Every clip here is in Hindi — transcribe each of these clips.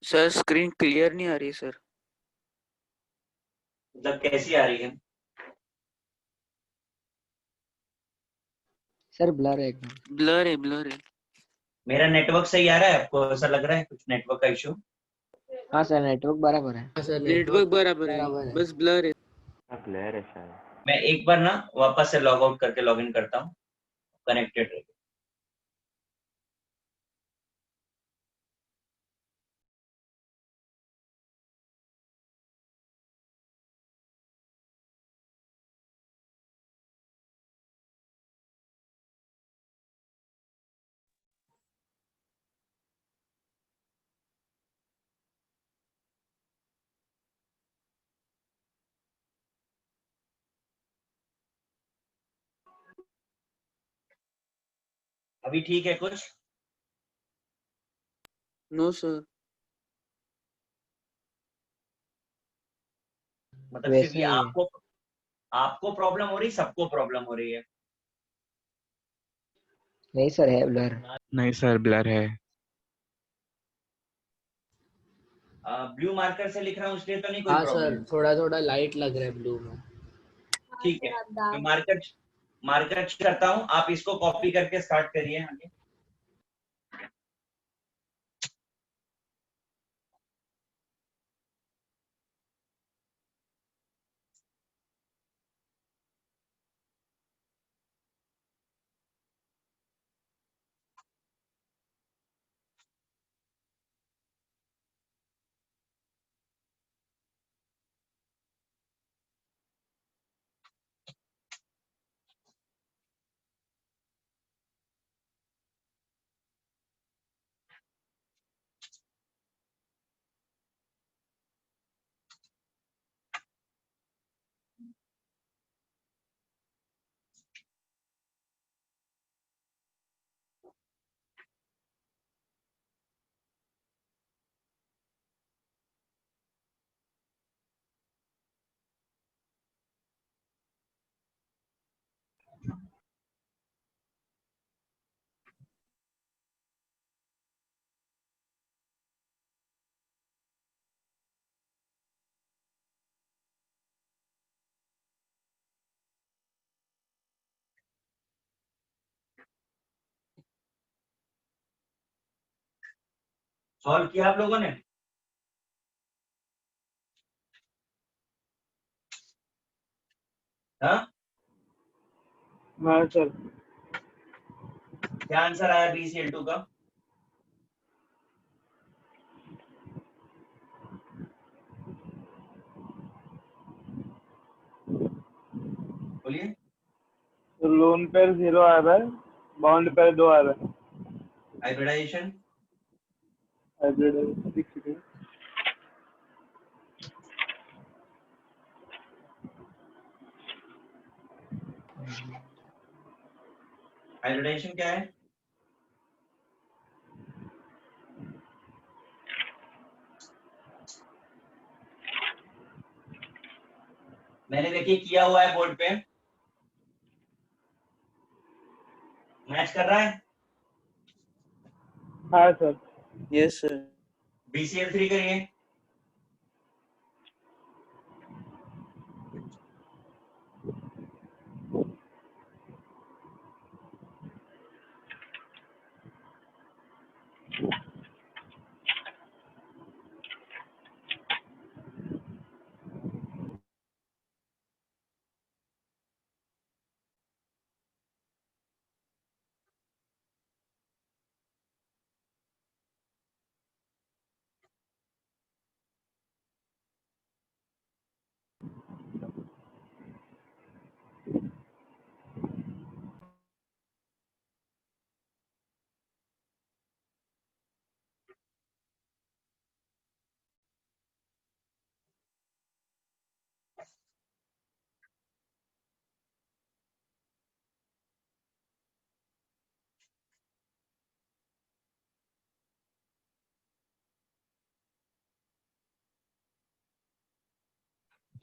सर स्क्रीन क्लियर नहीं आ रही सर। मतलब कैसी आ रही है? सर ब्लर है एकदम। ब्लर है ब्लर है। मेरा नेटवर्क सही आ रहा है? आपको ऐसा लग रहा है कुछ नेटवर्क का इशू? हाँ सर नेटवर्क बराबर है। हाँ सर नेटवर्क बराबर है, बराबर है। बस ब्लर है। क्लियर है शायद। मैं एक बार ना वापस से लॉग आउट करके लॉग इन करता हूँ, कनेक्टेड रहे। अभी ठीक है कुछ? No sir. मतलब सिर्फ वैसा ये ही है। आपको आपको प्रॉब्लम हो रही, सबको प्रॉब्लम हो रही है? नहीं सर है ब्लर। नहीं सर ब्लर है। ब्लू मार्कर से लिख रहा हूँ इसलिए तो नहीं कोई हाँ सर प्रॉब्लम? थोड़ा थोड़ा लाइट लग रहा है ब्लू में। ठीक है, मैं मार्कर मार्कर करता हूँ, आप इसको कॉपी करके स्टार्ट करिए आगे। सॉल्व किया आप लोगों ने? हाँ, हाँ सर। क्या आंसर आया BCl2 का? बोलिए। तो लोन पेयर 0 आ रहा है, बॉन्ड पेयर 2 आ रहा है। हाइब्रिडाइजेशन हाइब्रिड 6 हाइब्रिडाइजेशन क्या है? मैंने देखिए किया हुआ है बोर्ड पे, मैच कर रहा है। हाँ सर। Yes sir. BCl3 करिए।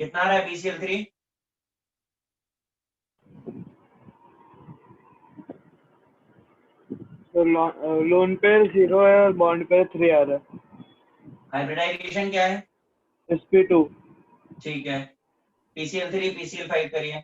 कितना आ रहा है BCl3? तो लोन पेयर 0 है और बॉन्ड पेयर 3 आ रहा है। हाइब्रिडाइजेशन क्या है? sp2 ठीक है, PCl3 PCl5 करिए।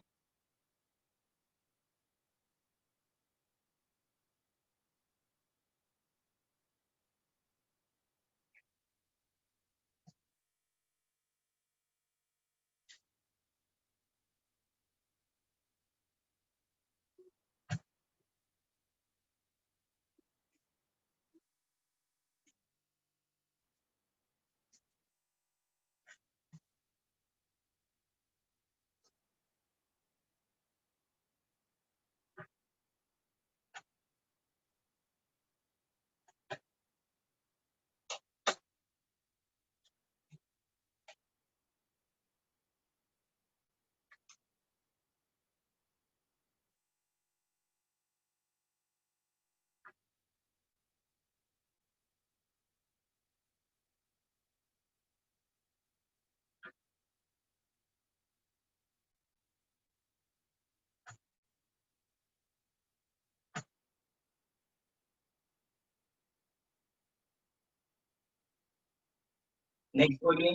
नेक्स्ट बोलिए,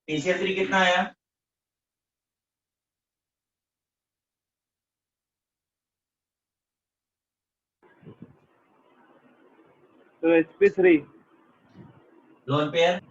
PCl3 कितना आया? तो sp3 लोन पेयर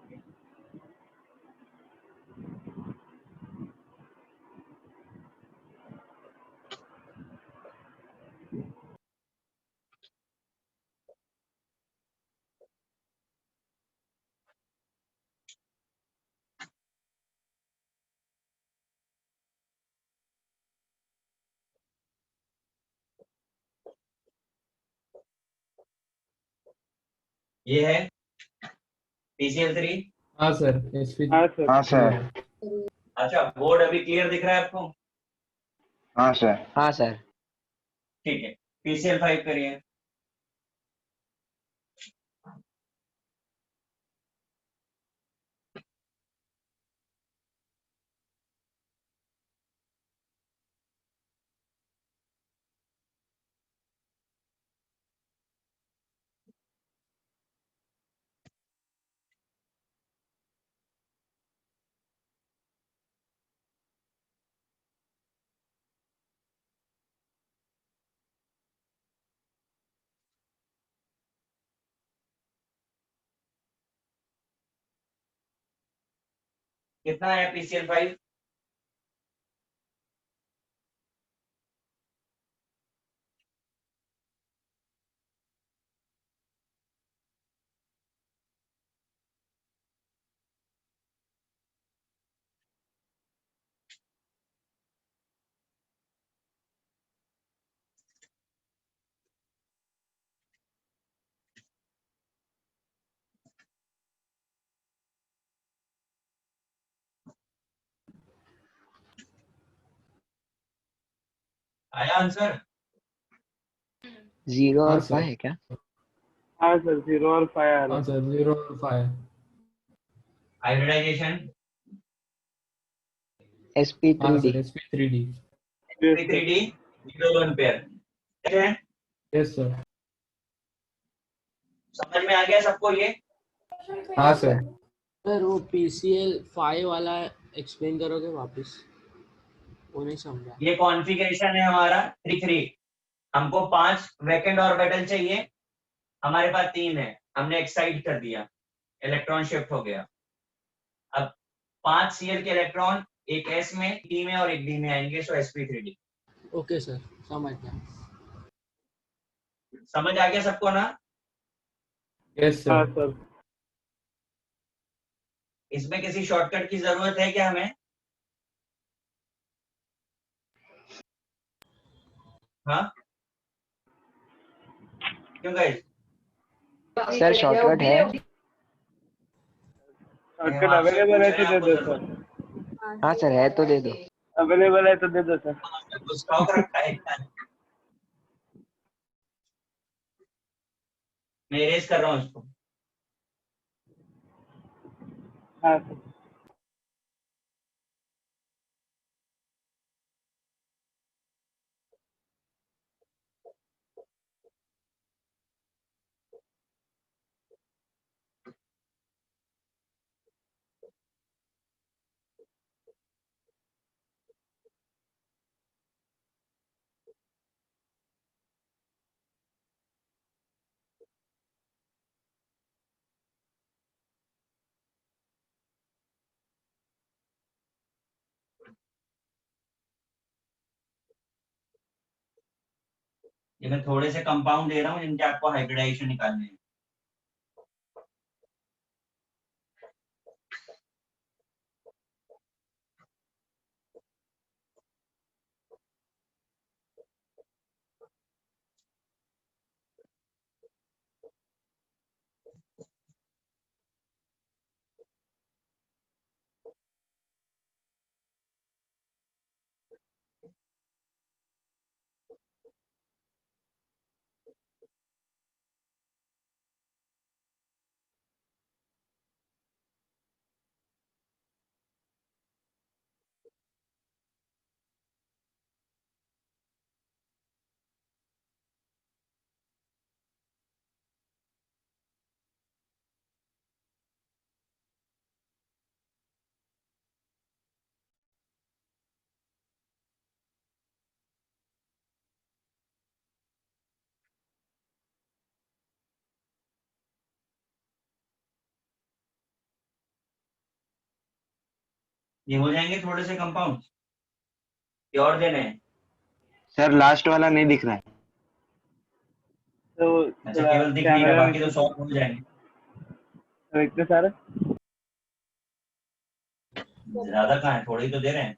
ये है PCl3। हाँ सर SP हाँ सर हाँ सर। अच्छा, बोर्ड अभी क्लियर दिख रहा है आपको? हाँ सर। हाँ सर। ठीक है, PCl5 करिए। कितना है PCl5? आया आंसर? 0 हाँ और सर। 5 है क्या? हाँ सर 0 और 5 आ रहा हाँ है। सर 0 और 5। हाइब्रिडाइजेशन हाँ sp3d। Sir SP3D। Yes, sir. P3D, zero lone pair. ठीक है, यस सर। समझ में आ गया सबको ये? हाँ सर। सर वो PCl5 वाला एक्सप्लेन करोगे वापस? वो नहीं समझा। ये कॉन्फ़िगरेशन है हमारा 3 हमको 5 वैकेंट ऑर्बिटल चाहिए, हमारे पास 3 है, हमने एक्साइट कर दिया, इलेक्ट्रॉन शिफ्ट हो गया। अब 5 Cl के इलेक्ट्रॉन एक S में, T में और एक D में आएंगे, सो sp3d। ओके सर, समझ गया। समझ आ गया सबको ना? यस हाँ सर। सर। इसमें किसी शॉर्टकट की जरूरत है क्या हमें? हाँ, क्यों गाइस? सर शॉर्टकट है। हम शॉर्टकट आपसे अवेलेबल पूछ है रहे तो हैं, दे आपको दो जरूरत सर। हाँ सर, है तो दे दो। अवेलेबल है तो दे दो सर। है तो स्टॉक रखा है क्या? मैं इरेज कर रहा हूँ इसको। हाँ सर। ये मैं थोड़े से कंपाउंड दे रहा हूँ जिनके आपको हाइब्रिडाइजेशन निकालने हैं। ये हो जाएंगे थोड़े से कंपाउंड, ये और देने हैं। सर लास्ट वाला नहीं दिख रहा है। तो अच्छा केवल दिख नहीं रहा, बाकी तो सॉल्व हो जाएंगे। देखते सर। ज्यादा कहाँ है, थोड़े ही तो दे रहे हैं।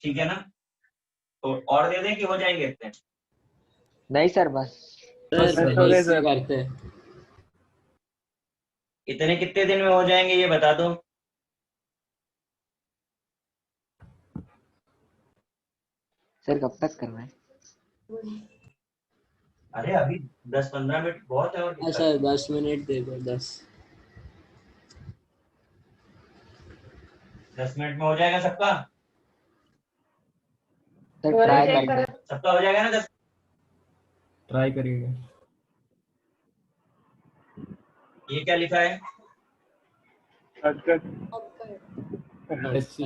ठीक है ना, तो और दे दें कि हो जाएंगे इतने? नहीं सर बस। बस सर सर, ऐसे करते हैं। इतने कितने दिन में हो जाएंगे ये बता दो। सर कब तक करना है? अरे अभी 10-15 मिनट बहुत है। और हाँ सर 10 मिनट दे दो, 10 मिनट में हो जाएगा सबका? सर ट्राई करेंगे। सबका हो जाएगा ना 10? ट्राई करिएगा। ये क्या लिखा है? शॉर्टकट। SC।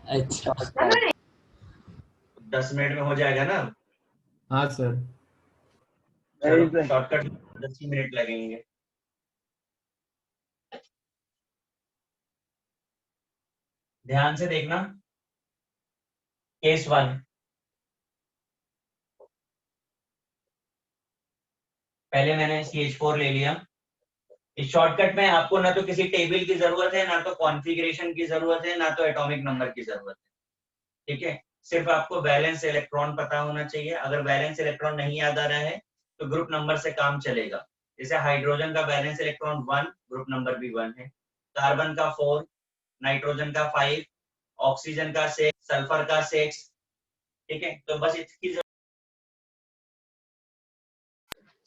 अच्छा 10 मिनट में हो जाएगा ना? हाँ सर। सही से। शॉर्टकट 10 ही मिनट लगेंगे। ध्यान से देखना। केस 1, पहले मैंने CH4 ले लिया। इस शॉर्टकट में आपको ना तो किसी टेबल की जरूरत है, ना तो कॉन्फ़िगरेशन की जरूरत है, ना तो एटॉमिक नंबर की जरूरत है। ठीक है, सिर्फ आपको वैलेंस इलेक्ट्रॉन पता होना चाहिए। अगर वैलेंस इलेक्ट्रॉन नहीं याद आ रहा है तो ग्रुप नंबर से काम चलेगा। जैसे हाइड्रोजन का वैलेंस इलेक्ट्रॉन 1, ग्रुप नंबर भी 1 है। कार्बन का 4, नाइट्रोजन का 5, ऑक्सीजन का 6, सल्फर का 6। ठीक है, तो बस इसकी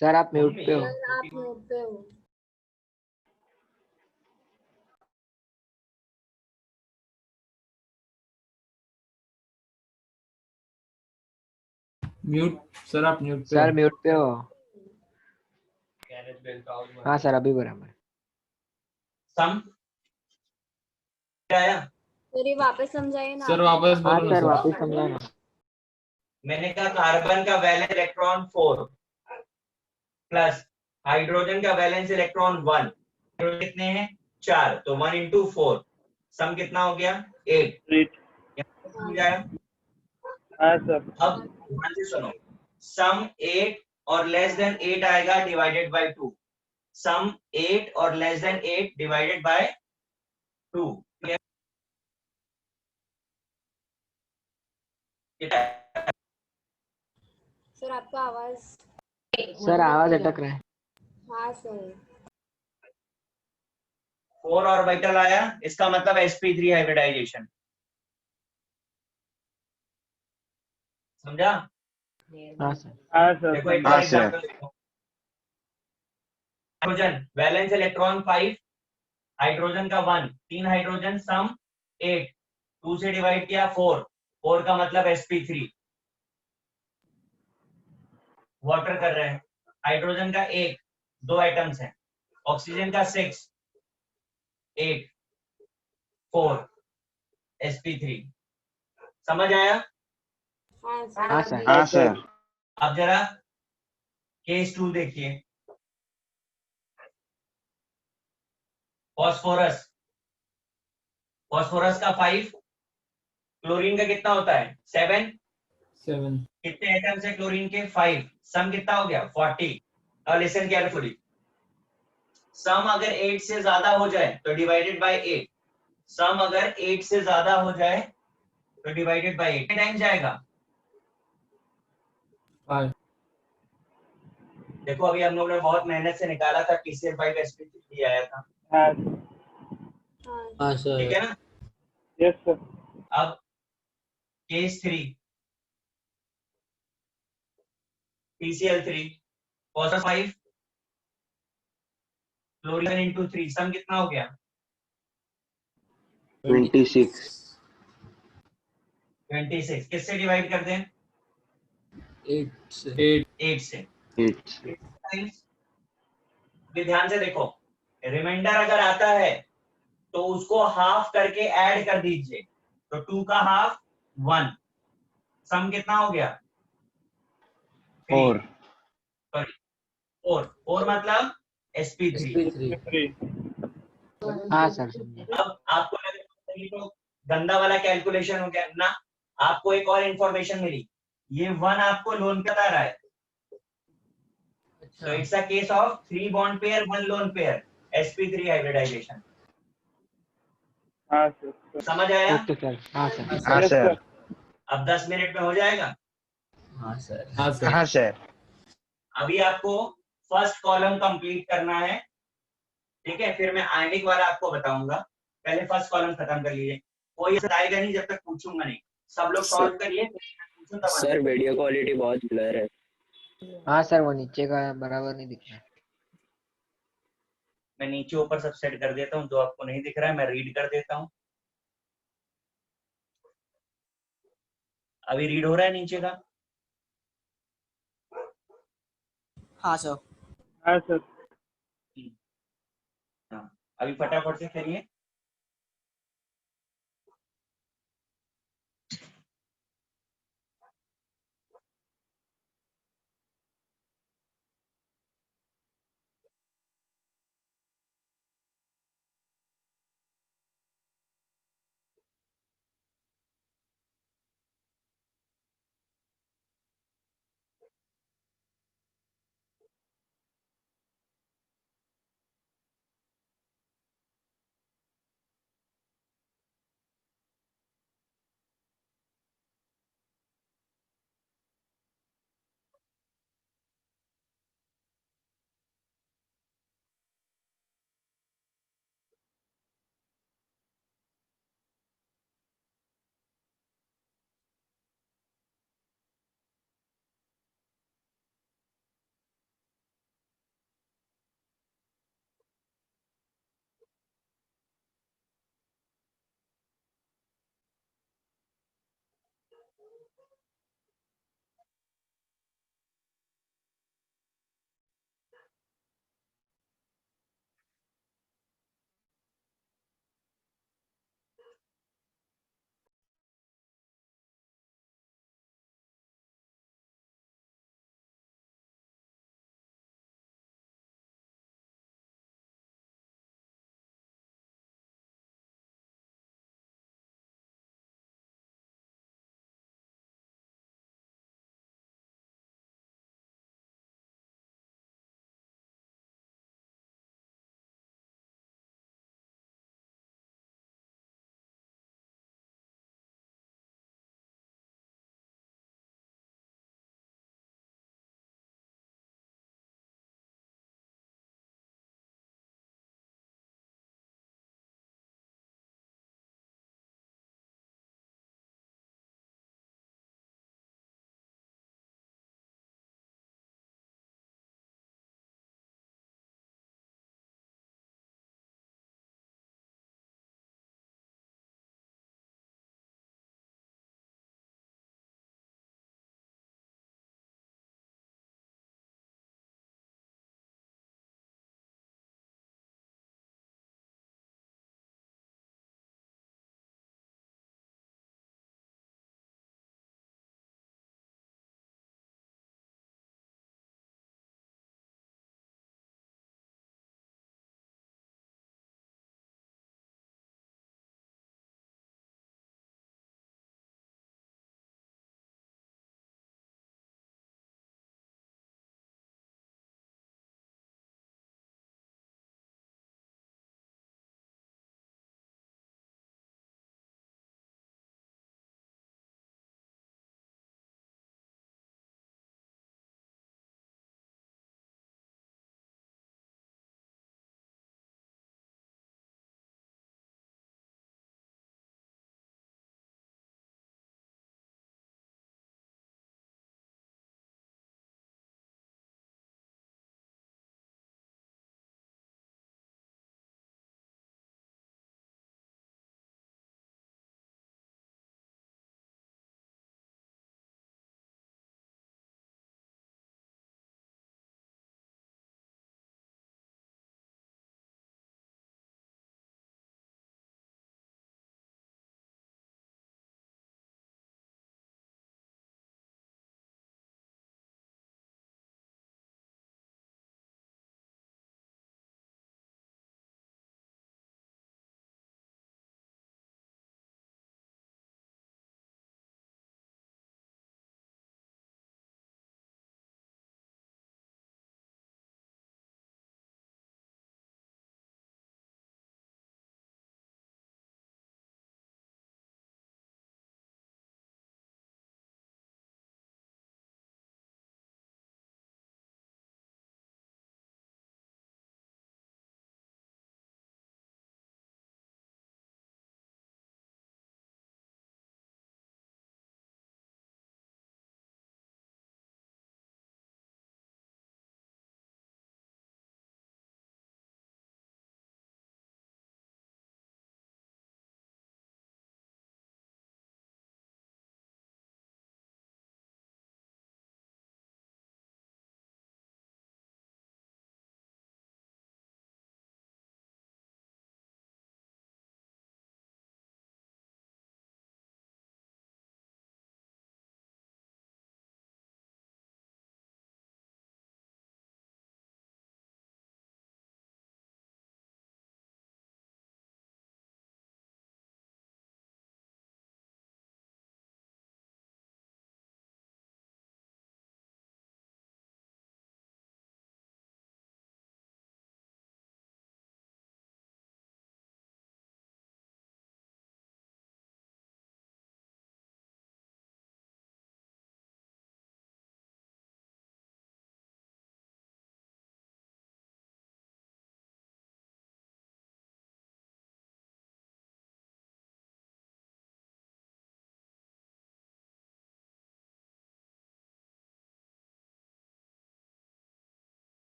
सर आप म्यूट पे हो। आप म्यूट पे हो। म्यूट सर, आप म्यूट पे सर हो। म्यूट पे हो। हाँ सर अभी बराबर। सम आया। सर ये वापस समझाइए ना। सर वापस हाँ बोलो ना सर सर। वापस समझाना। मैंने कहा कार्बन का वैलेंस इलेक्ट्रॉन 4 प्लस हाइड्रोजन का वैलेंस इलेक्ट्रॉन 1, कितने हैं? 4, तो 1 into 4, सम कितना हो गया? 8। स्ट्रीट। समझ आया? हाँ सर। अब ध्यान से सुनो, सम 8 और लेस देन 8 आएगा डिवाइडेड बाय 2। सम 8 और less than 8 divided by 2। Sir आपका आवाज। सर आवाज अटक रहा है। हाँ सर। 4 ऑर्बिटल आया, इसका मतलब sp3 हाइब्रिडाइजेशन। समझा? हाँ सर। हाँ सर। देखो एक हाँ और सर। एग्जांपल देखो। हाइड्रोजन वैलेंस इलेक्ट्रॉन 5, हाइड्रोजन का 1, 3 हाइड्रोजन, सम 8, 2 से डिवाइड किया 4, 4 का मतलब sp3, वाटर कर रहे हैं। हाइड्रोजन का 1, 2 एटम्स हैं। ऑक्सीजन का 6, 8, 4, sp3। समझ आया? हाँ सर। हाँ सर। हाँ सर। अब जरा केस 2 देखिए। फॉस्फोरस फॉस्फोरस का 5, क्लोरीन का कितना होता है 7, 7. कितने एटम्स है क्लोरीन के 5, सम कितना हो गया 40। अब लिसन केयरफुली, सम अगर 8 से ज्यादा हो जाए तो डिवाइडेड बाय 8, सम अगर 8 से ज्यादा हो जाए तो डिवाइडेड बाय 8 टाइम जाएगा। 5. देखो अभी हम लोग ने बहुत मेहनत से निकाला था, TCl5 sp3 आया था, हाँ हाँ हाँ ठीक सर। है ना। Yes sir. अब case 3, TCl3 phosphorus 5, chlorine into 3, sum कितना हो गया 26. 26। किससे डिवाइड कर दें 8 से। 8. 8 से। 8. अभी ध्यान से देखो, रिमाइंडर अगर आता है तो उसको हाफ करके ऐड कर दीजिए, तो 2 का हाफ 1, सम कितना हो गया 4. 4 मतलब sp3। sp3। 3। हाँ सर समझे। अब आपको लग रहा है कि तो गंदा वाला कैलकुलेशन हो गया ना, आपको एक और इंफॉर्मेशन मिली, ये 1 आपको लोन पे आ रहा है, तो अच्छा it's a case of 3 bond pair 1 lone pair, sp3 hybridisation. हाँ सर। समझ आया। Okay sir. हाँ सर। हाँ यस सर. सर। अब 10 मिनट में हो जाएगा। हाँ सर। हाँ सर. हाँ सर. अभी आपको फर्स्ट कॉलम कंप्लीट करना है, ठीक है, फिर मैं आयनिक वाला आपको बताऊंगा, पहले फर्स्ट कॉलम खत्म कर लीजिए, कोई बताएगा नहीं जब तक पूछूंगा नहीं, सब लोग सॉल्व करिए, पूछूं तब सर आंसर। वीडियो क्वालिटी बहुत ब्लर है। हाँ सर वो नीचे का बराबर नहीं दिख रहा। मैं नीचे ऊपर सब सेट कर देता हूँ, जो आपको नहीं दिख रहा है मैं रीड कर देता हूँ। अभी रीड हो रहा है नीचे का। हाँ सर। हाँ सर। हाँ, अभी फटाफट से करिए।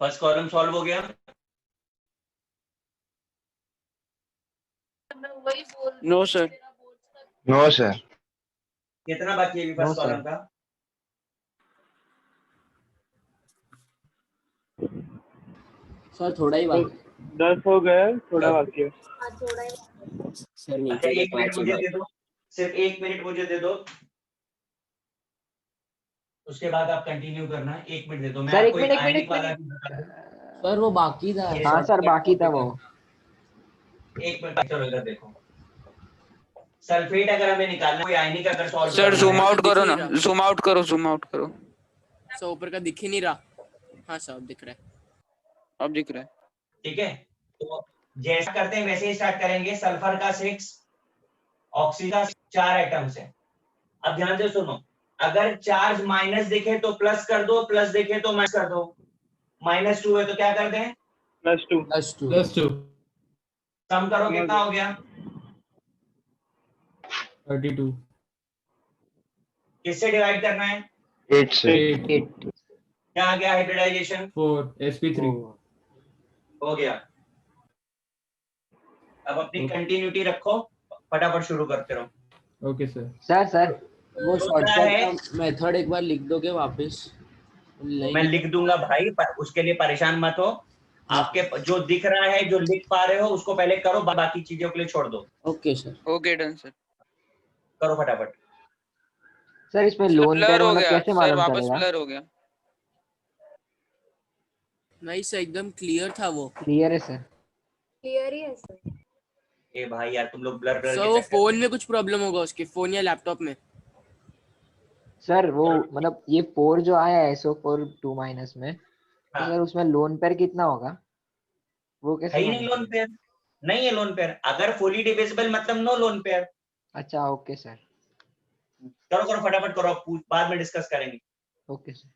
फर्स्ट कॉलम सॉल्व हो गया? No sir. No sir. कितना बाकी है अभी No, फर्स्ट sir. कॉलम का? सर थोड़ा ही बाकी है। 10 हो गए, थोड़ा बाकी है। हाँ थोड़ा ही। सर अच्छा नीचे के 1 मिनट 5 मुझे है। दे दो, सिर्फ 1 मिनट मुझे दे दो, उसके बाद आप कंटिन्यू करना। 1 मिनट दे दो, मैं सर, आपको एक एक मिनट, आयनिक वाला भी बता दूं। सर वो बाकी था। ये- हाँ सर, बाकी था वो। 1 मिनट चलो इधर देखो। सल्फेट अगर हमें निकालना है, कोई आयनिक अगर सॉल्व सर करना जूम है, आउट करो ना, दिख नहीं जूम आउट करो, जूम आउट करो। सर ऊपर का दिख ही नहीं रहा। हाँ सर अब दिख रहा है। अब दिख रहा है। ठीक है? तो जैसा करते हैं वैसे ही स्टार्ट करेंगे। सल्फर का 6, ऑक्सीजन का 4 एटम्स है। अब ध्यान से सुनो, अगर चार्ज माइनस दिखे तो प्लस कर दो, प्लस दिखे तो माइनस कर दो। -2 है तो क्या कर दें? +2। +2। +2 सम करो कितना हो गया? 32 किससे डिवाइड करना है? 8 से। 8 8। क्या आ गया हाइब्रिडाइजेशन? 4 sp3। हो गया। अब अपनी ओके। कंटिन्यूटी रखो, फटाफट शुरू करते रहो। Okay sir. सर वो तो क्या शॉर्टकट है? का मेथड एक बार लिख दोगे वापस? नहीं मैं लिख दूंगा भाई, उसके लिए परेशान मत हो। आपके जो दिख रहा है, जो लिख पा रहे हो उसको पहले करो, बाकी चीजों के लिए छोड़ दो। Okay sir. Okay done sir. करो फटाफट। सर इसमें सर लोन ब्लर पेयर हो मतलब गया कैसे सर, मालूम वापस चलेगा? ब्लर हो गया। नहीं सर एकदम क्लियर था वो। क्लियर है सर। क्लियर ही है सर। ए भाई यार, तुम लोग ब्लर ब्लर सर के वो चक्कर फोन में। में कुछ प्रॉब्लम होगा उसके, फोन या लैपटॉप में। सर वो मतलब ये 4 जो आया है SO4 2- में, तो हाँ, सर उसमें लोन पेयर कितना होगा? वो है कैसे ही नहीं मालूम लोन चलेगा? पेयर। नहीं है लोन पेयर। अगर फुली डिविजिबल मतलब नो लोन पेयर। अच्छा, ओके सर। करो करो फटाफट करो, बाद में डिस्कस करेंगे। Okay sir.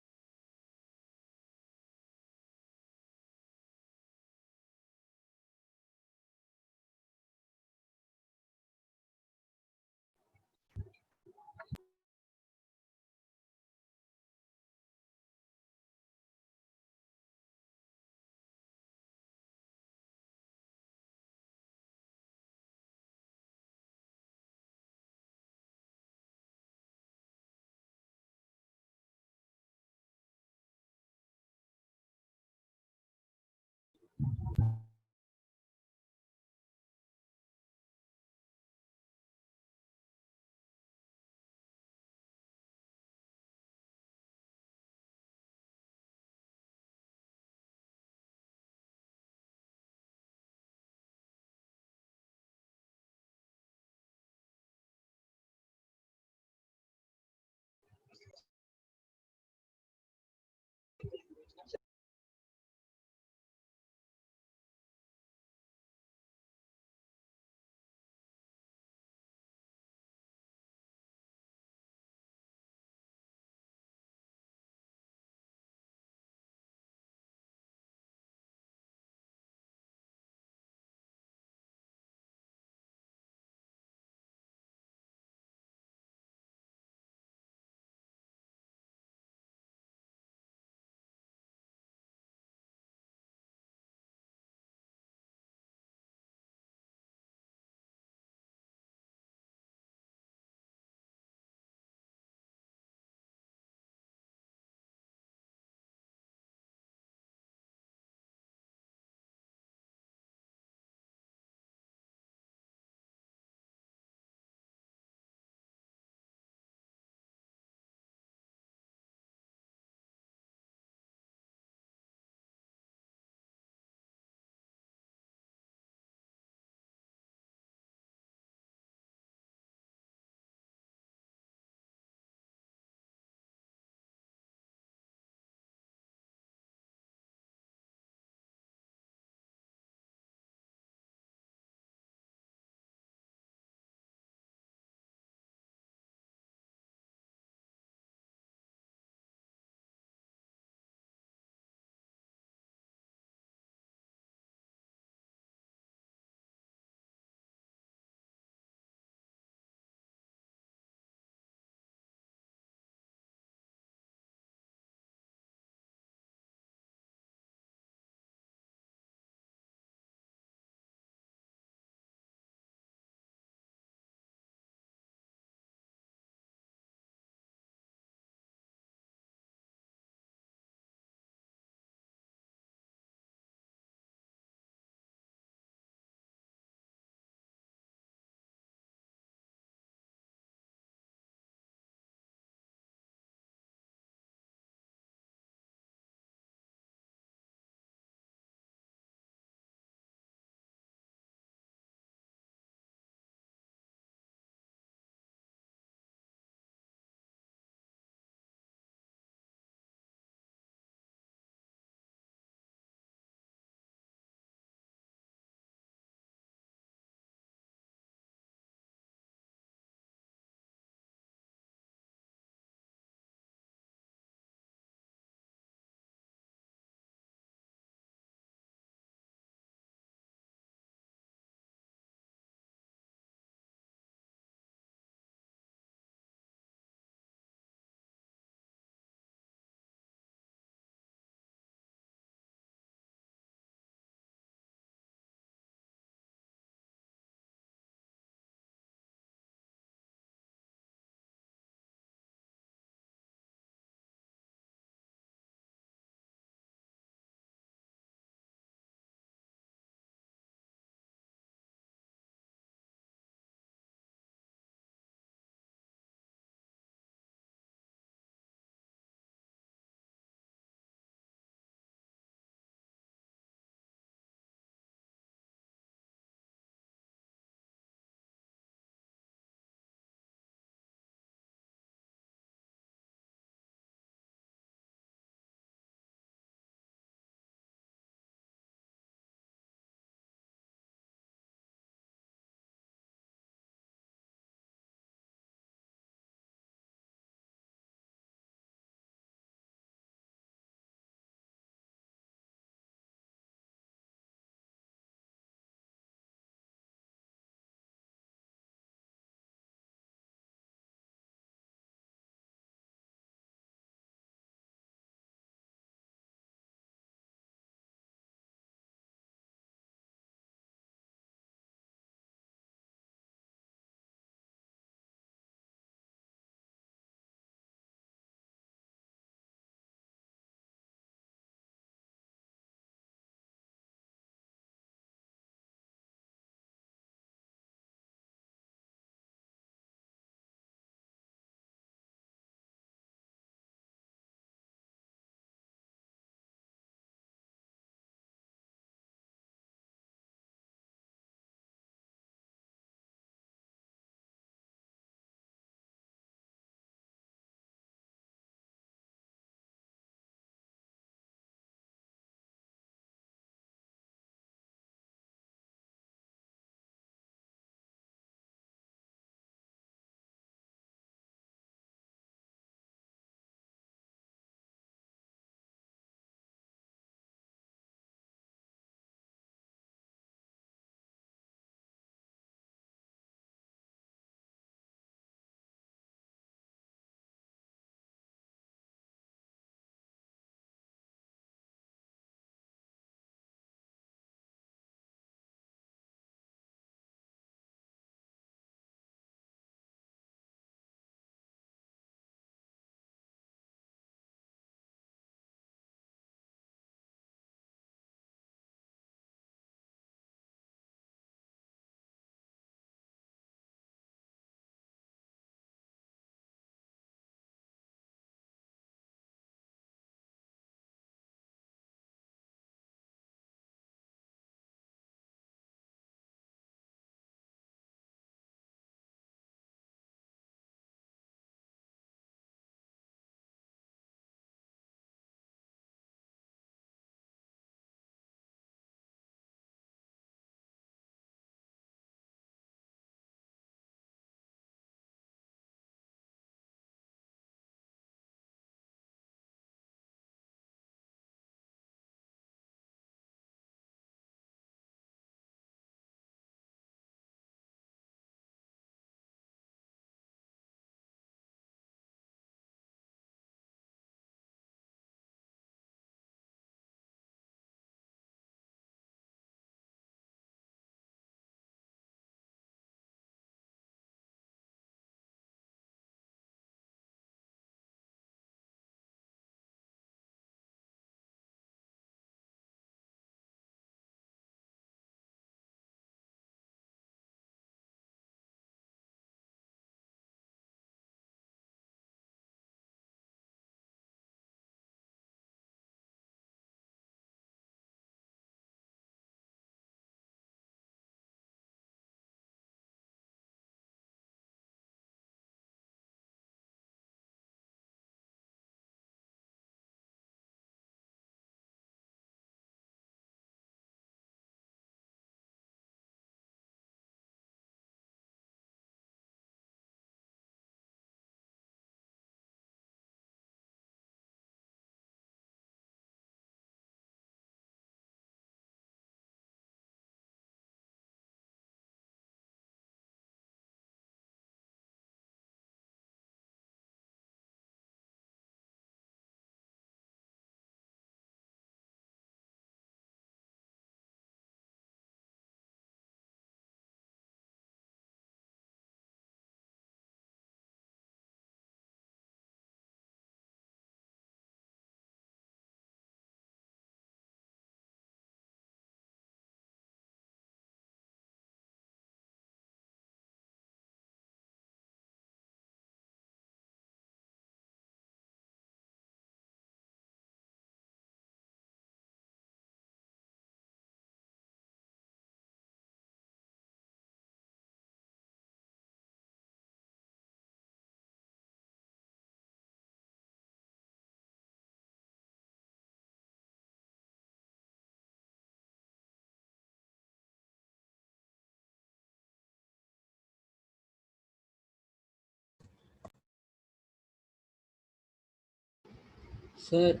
Sir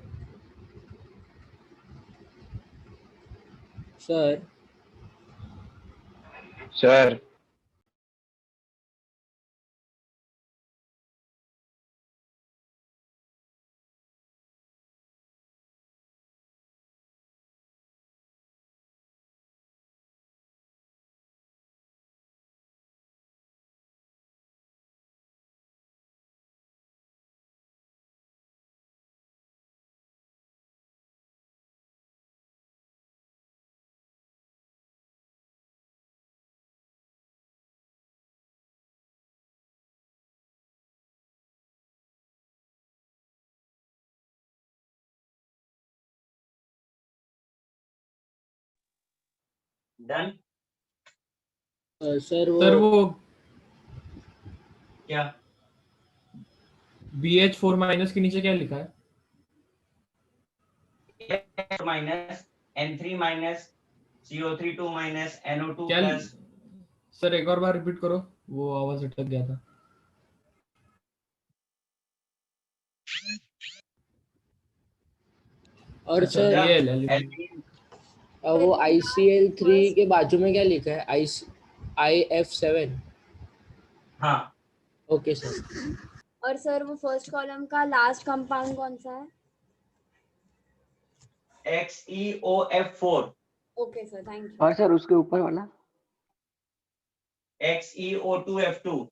sir sir done. Sir sir वो वो क्या BH4 माइनस के नीचे क्या लिखा है? Minus N3 minus CO3 2 minus NO2 क्या प्लस। सर एक और बार रिपीट करो, वो आवाज अटक गया था। और अच्छा सर ये एल वो ICl3 के बाजू में क्या लिखा है? IF7। हाँ ओके सर। और सर वो फर्स्ट कॉलम का लास्ट कंपाउंड कौन सा है? XeOF4 okay sir, thank you. और सर उसके ऊपर वाला? XeO2F2।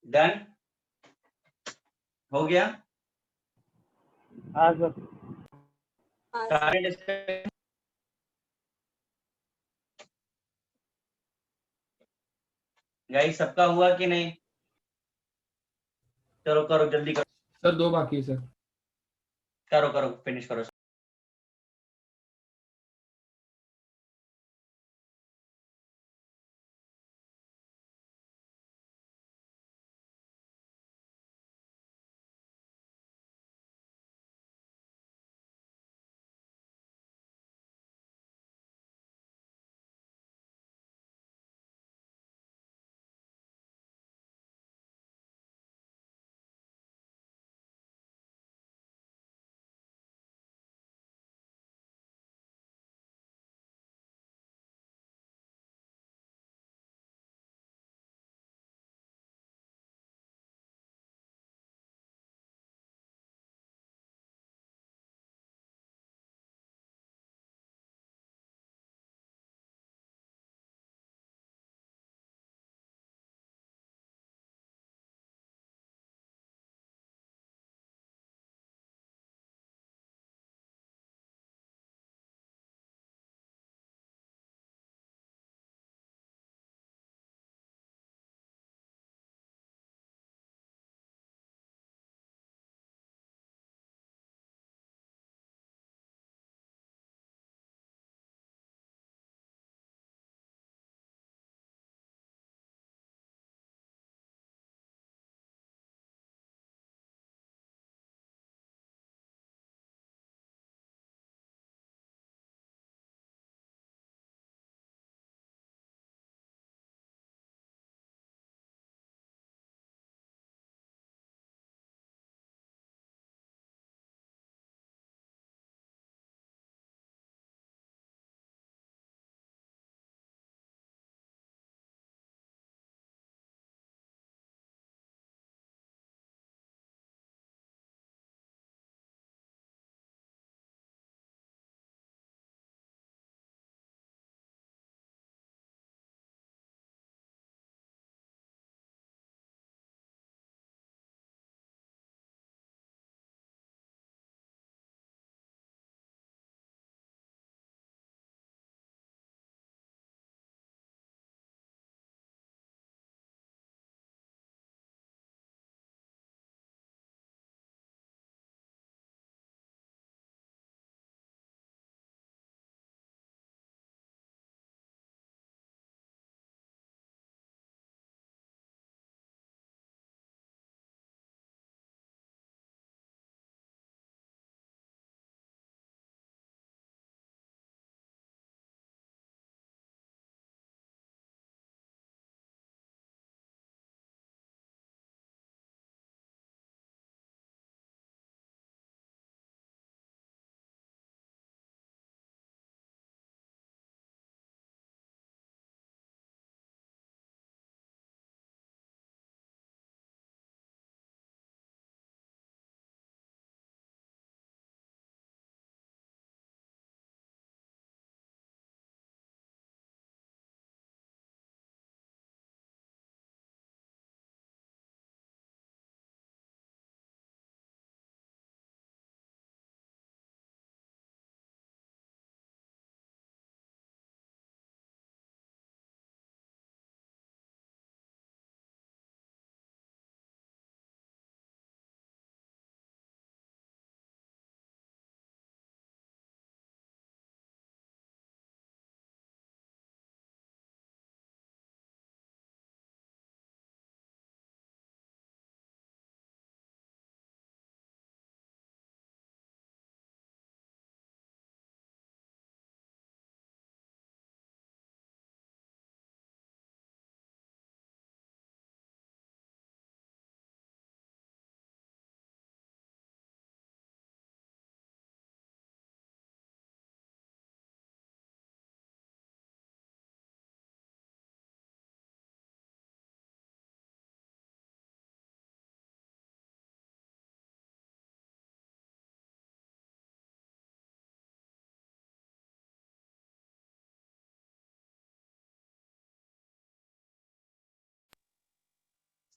डन हो गया। हाँ सर। हाँ सर। सारे डिस्कशन गाइस सबका हुआ कि नहीं? चलो करो जल्दी करो सर 2 बाकी है सर। करो करो फिनिश करो।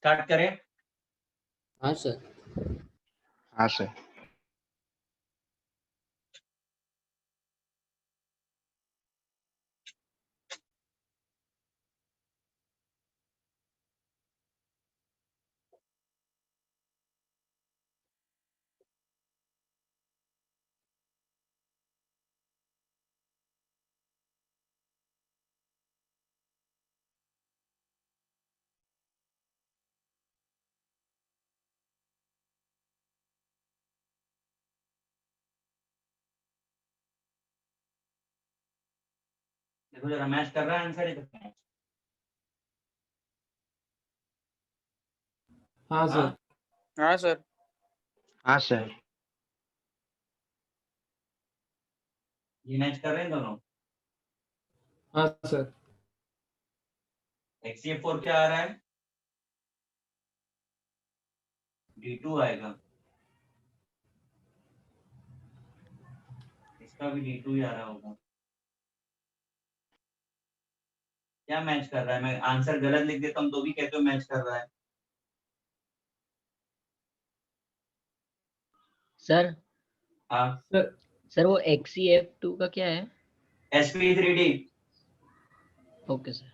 स्टार्ट करें? हाँ सर। हाँ सर। देखो जरा मैच कर रहा है आंसर? हाँ सर। हाँ सर। हाँ सर। ये मैच कर रहे हैं दोनों? हाँ सर। XCF4 क्या आ रहा है? D2 आएगा। इसका भी D2 ही आ रहा होगा। क्या मैच कर रहा है? मैं आंसर गलत लिख देता हूँ तो भी कहते हो मैच कर रहा है। सर हाँ सर सर वो XCF2 का क्या है? SP3D। Okay sir.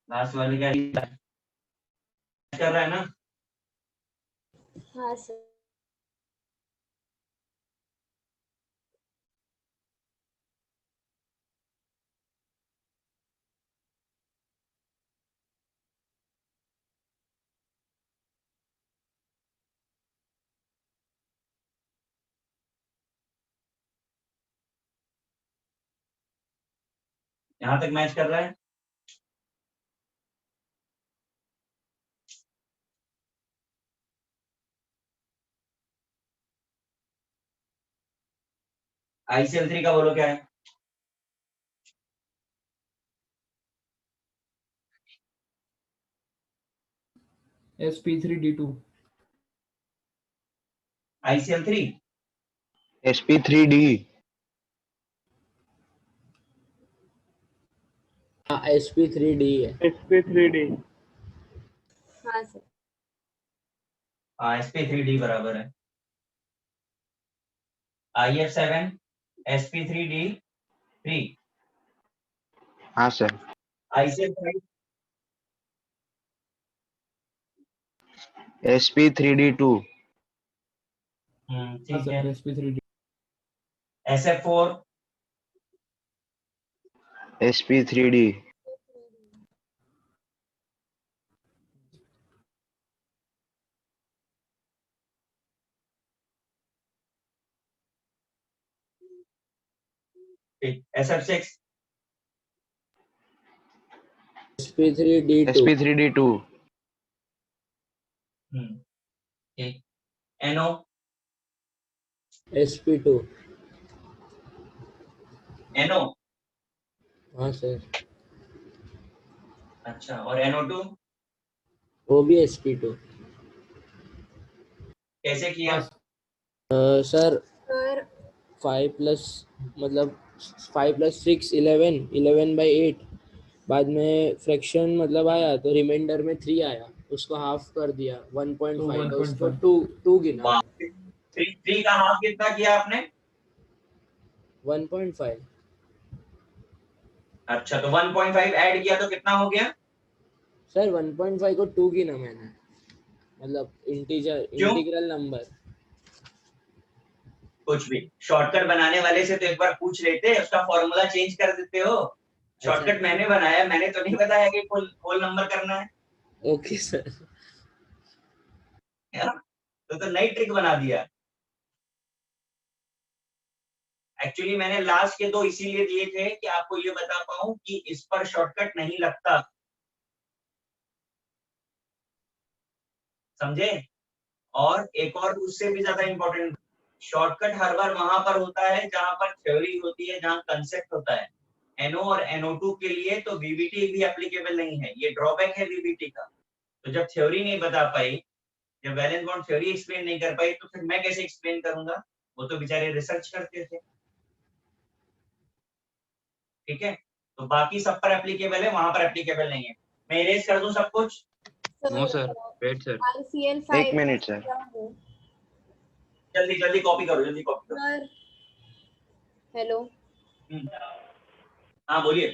लास्ट वाले क्या कर रहा है ना? हाँ सर। यहाँ तक मैच कर रहा है? ICL3 का बोलो क्या है? SP3D2। ICL3 SP3D। हाँ SP3D है। SP3D। हाँ सर। हाँ SP3D बराबर है। IF7 SP3D3। हाँ सर। ICL5 SP3D2। हाँ ठीक है। Sir SP3D। SF4 SP3D। ठीक। SF6 SP3D2। SP3D2। ठीक। NO SP2। NO। हाँ सर। अच्छा, और NO2 वो भी SP2। कैसे किया? सर सर 5 प्लस मतलब 5 प्लस 6 11 11/8 बाद में फ्रैक्शन मतलब आया तो रिमाइंडर में 3 आया, उसको हाफ कर दिया 1.5 तो उसको 2 गिना वाह, 3 का हाफ कितना किया आपने? 1.5। अच्छा, तो 1.5 ऐड किया तो कितना हो गया? सर 1.5 को 2 गिना मैंने, मतलब क्यों? Integral number. कुछ भी शॉर्टकट बनाने वाले से तो एक बार पूछ लेते, उसका फॉर्मूला चेंज कर देते हो। शॉर्टकट मैंने बनाया, मैंने तो नहीं बताया कि होल नंबर करना है। Okay sir. तो नई ट्रिक बना दिया। एक्चुअली मैंने लास्ट के 2 इसीलिए दिए थे कि आपको ये बता पाऊं कि इस पर शॉर्टकट नहीं लगता, समझे? और एक और उससे भी ज्यादा इंपॉर्टेंट, शॉर्टकट हर बार वहां पर होता है जहां पर थ्योरी होती है, जहां कंसेप्ट होता है। NO और NO2 के लिए तो VBT भी एप्लीकेबल नहीं है, ये ड्रॉबैक है VBT का। तो जब थ्योरी नहीं बता पाई, जब वैलेंस बॉन्ड थ्योरी एक्सप्लेन नहीं कर पाई, तो फिर मैं कैसे एक्सप्लेन करूंगा? वो तो बेचारे रिसर्च करते थे, ठीक है। तो बाकी सब पर एप्लीकेबल है, वहां पर एप्लीकेबल नहीं है। मैं इरेज कर दूं सब कुछ? No sir, wait sir, ICL एक 5 मिनट सर। जल्दी जल्दी कॉपी करो, जल्दी कॉपी करो। सर हेलो हाँ बोलिए।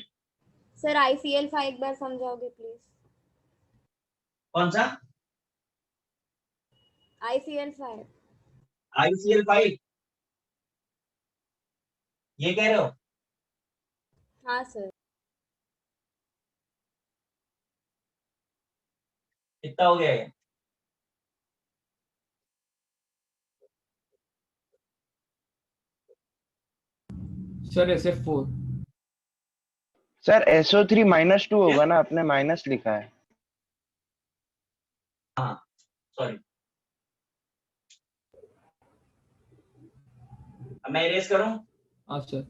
सर ICL 5 एक बार समझाओगे प्लीज? कौन सा? ICL 5। ICL5 ये कह रहे हो? हाँ सर। कितना हो गया ये? Sir SF4। सर SO3 -2 होगा ना, आपने माइनस लिखा है। हाँ सॉरी, अब मैं इरेज करूं? हाँ सर।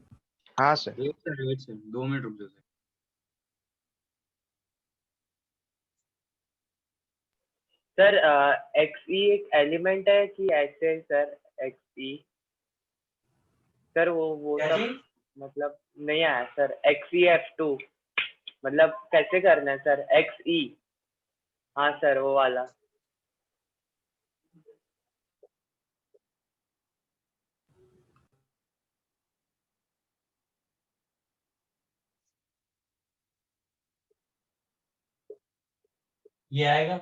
हाँ सर। वेट सर 2 मिनट रुक जाओ सर। सर XE एक एलिमेंट है कि ऐसे है सर? XE सर वो क्या सब जी? मतलब नहीं आया सर। XEF2 मतलब कैसे करना है सर? XE हाँ सर वो वाला। ये आएगा।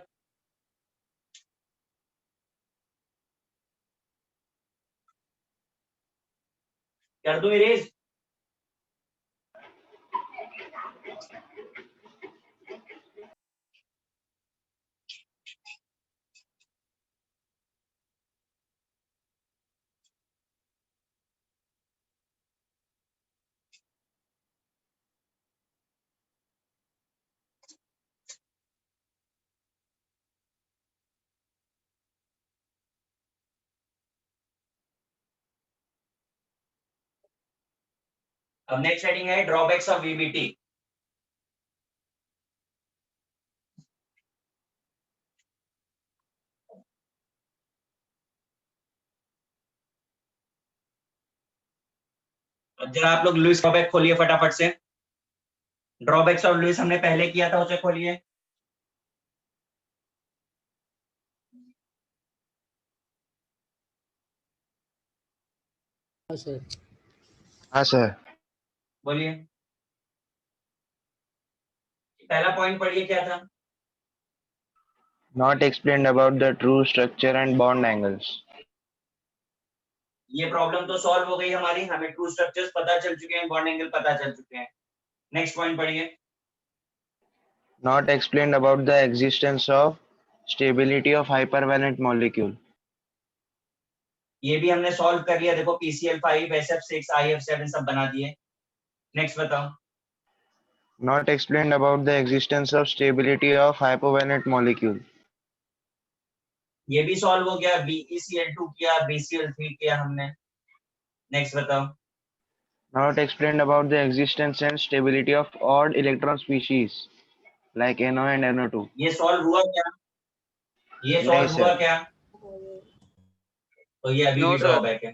कर दूं इरेज? अब नेक्स्ट हेडिंग है ड्रॉबैक्स ऑफ VBT। अब जरा आप लोग लुइस ड्रॉबैक खोलिए फटाफट से। ड्रॉबैक्स ऑफ लुइस हमने पहले किया था, उसे खोलिए। हाँ सर। हाँ सर। बोलिए, पहला पॉइंट पढ़िए, क्या था? Not explained about the true structure and bond angles. ये प्रॉब्लम तो सॉल्व हो गई हमारी, हमें ट्रू स्ट्रक्चर्स पता चल चुके हैं, बॉन्ड एंगल पता चल चुके हैं। नेक्स्ट पॉइंट पढ़िए। Not explained about the existence of stability of hypervalent molecule. ये भी हमने सॉल्व कर लिया, देखो PCl5 SF6 IF7 सब बना दिए। नेक्स्ट बताओ। Not explained about the existence of stability of hypovalent molecule. ये भी सॉल्व हो गया, BeCl2 किया, BCl3 किया हमने। नेक्स्ट बताओ। Not explained about the existence and stability of odd electron species like NO and NO2. ये सॉल्व हुआ क्या? ये नहीं सॉल्व हुआ सर। क्या? तो ये अभी नो भी सर। ड्रॉबैक है।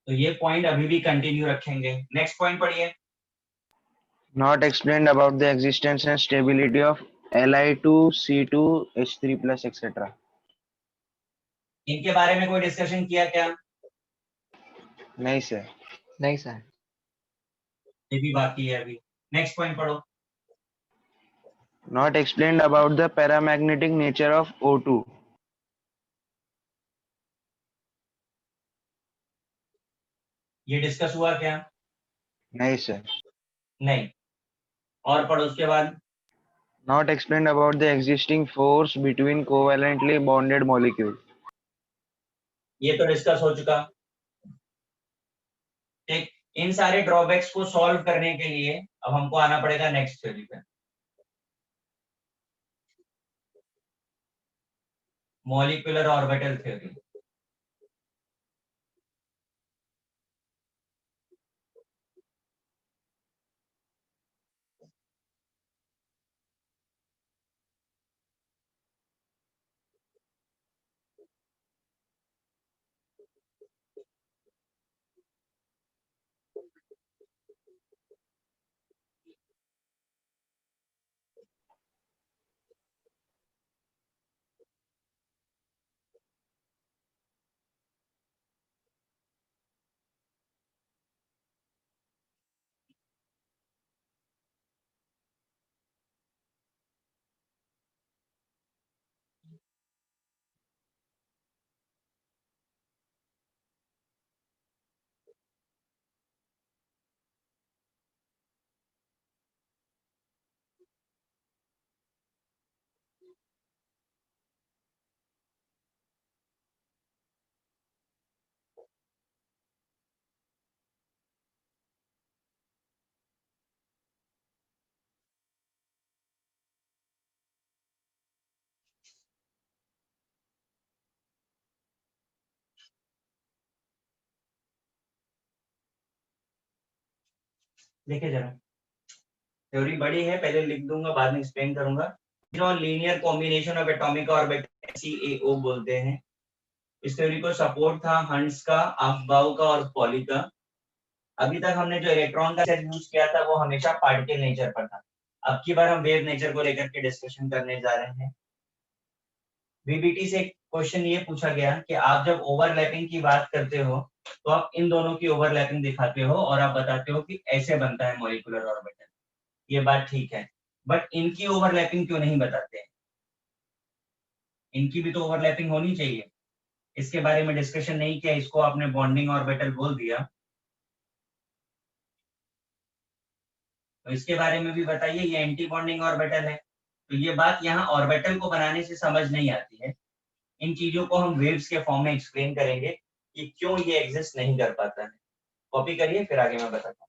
तो ये पॉइंट अभी भी कंटिन्यू रखेंगे। नेक्स्ट पॉइंट पढ़िए। Not explained about the existence and stability of Li2C2H3+ etc. इनके बारे में कोई डिस्कशन किया क्या? नहीं सर। नहीं सर। ये भी बाकी है अभी। नेक्स्ट पॉइंट पढ़ो। Not explained about the paramagnetic nature of O2. ये डिस्कस हुआ क्या? नहीं सर। नहीं। और पढ़ो उसके बाद। Not explained about the existing force between covalently bonded molecule. ये तो डिस्कस हो चुका। ठीक, इन सारे ड्रॉबैक्स को सॉल्व करने के लिए अब हमको आना पड़ेगा नेक्स्ट थ्योरी पे, मॉलिक्यूलर ऑर्बिटल थ्योरी। देखिए जरा, थ्योरी बड़ी है, पहले लिख दूंगा, बाद में एक्सप्लेन करूंगा। जो linear combination of atomic orbital CaO बोलते हैं। इस थ्योरी को सपोर्ट था हंट्स का, अफबाउ का और पॉली का। अभी तक हमने जो इलेक्ट्रॉन का यूज किया था वो हमेशा पार्टिकल नेचर पर था। अब की बार हम वेव नेचर को लेकर के डिस्कशन करने जा रहे हैं। VBT से क्वेश्चन ये पूछा गया कि आप जब ओवरलैपिंग की बात करते हो तो आप इन दोनों की ओवरलैपिंग दिखाते हो और आप बताते हो कि ऐसे बनता है मॉलिक्यूलर ऑर्बिटल। ये बात ठीक है, बट इनकी ओवरलैपिंग क्यों नहीं बताते? इनकी भी तो ओवरलैपिंग होनी चाहिए। इसके बारे में डिस्कशन नहीं किया, इसको आपने बॉन्डिंग ऑर्बिटल बोल दिया। तो इसके बारे में भी बताइए, ये एंटी बॉन्डिंग ऑर्बिटल है। तो ये बात यहाँ ऑर्बिटल को बनाने से समझ नहीं आती है। इन चीजों को हम वेव्स के फॉर्म में एक्सप्लेन करेंगे कि क्यों ये एग्जिस्ट नहीं कर पाता है। कॉपी करिए, फिर आगे मैं बताता हूँ।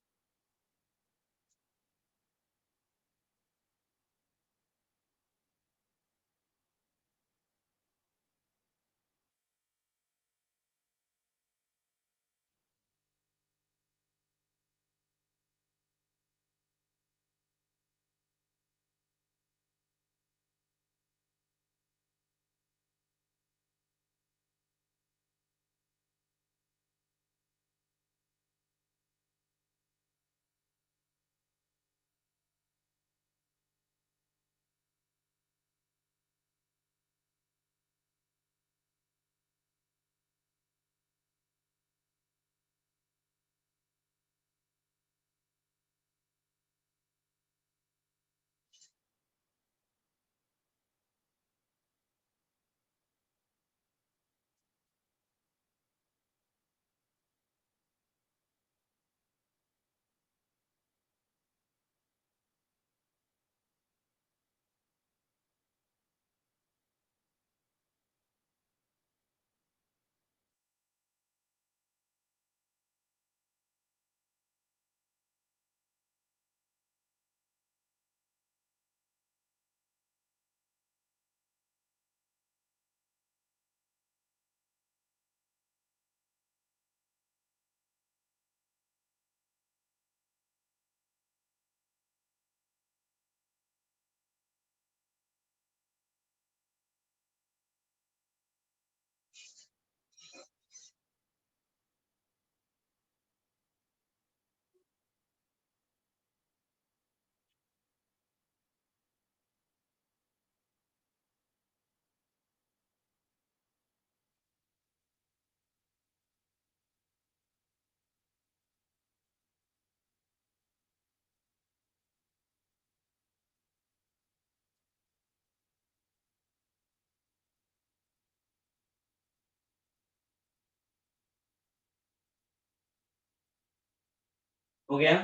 हो गया?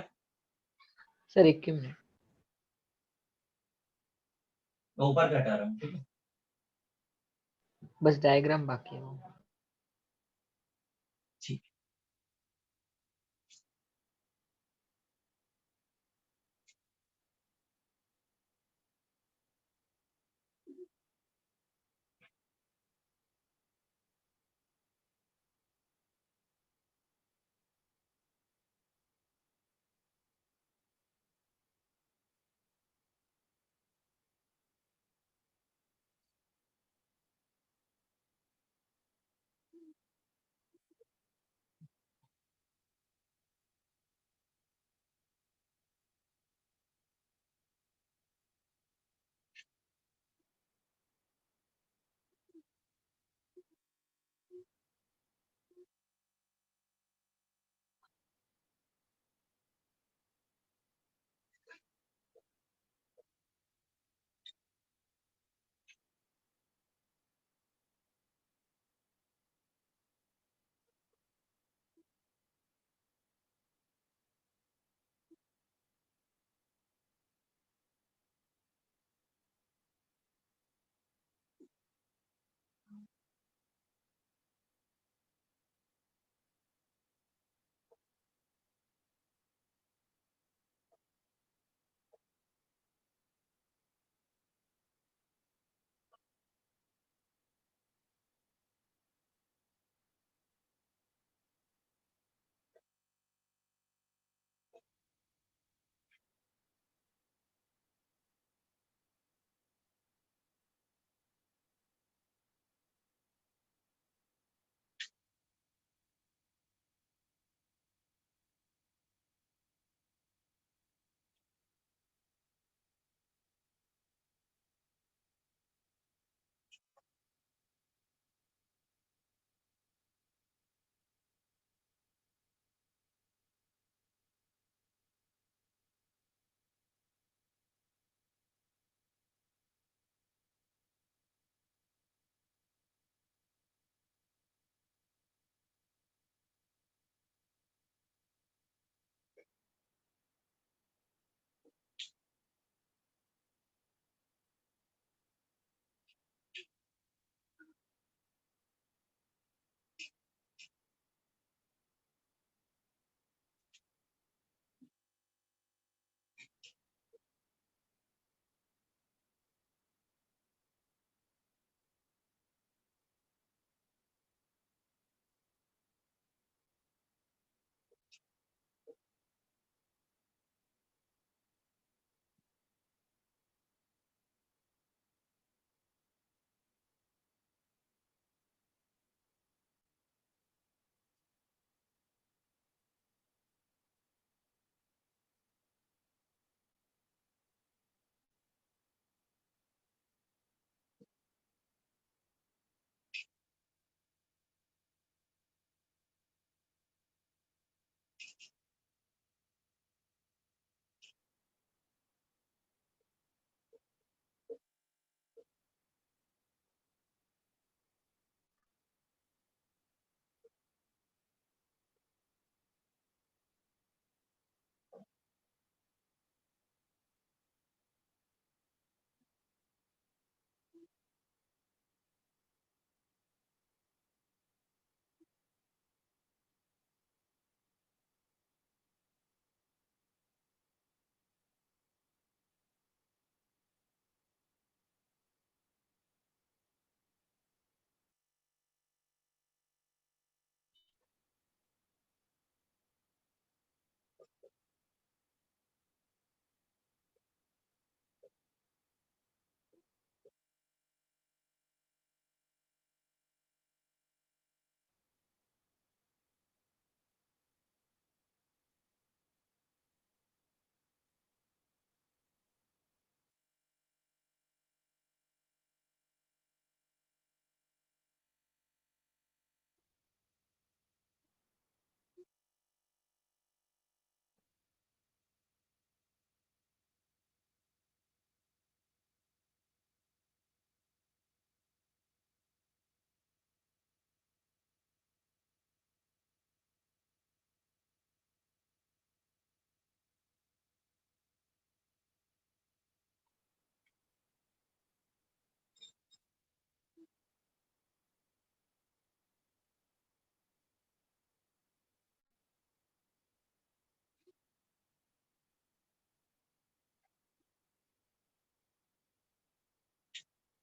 Sir 1 minute. मैं ऊपर घटा रहा हूँ, ठीक है। बस डायग्राम बाकी है वो। ठीक।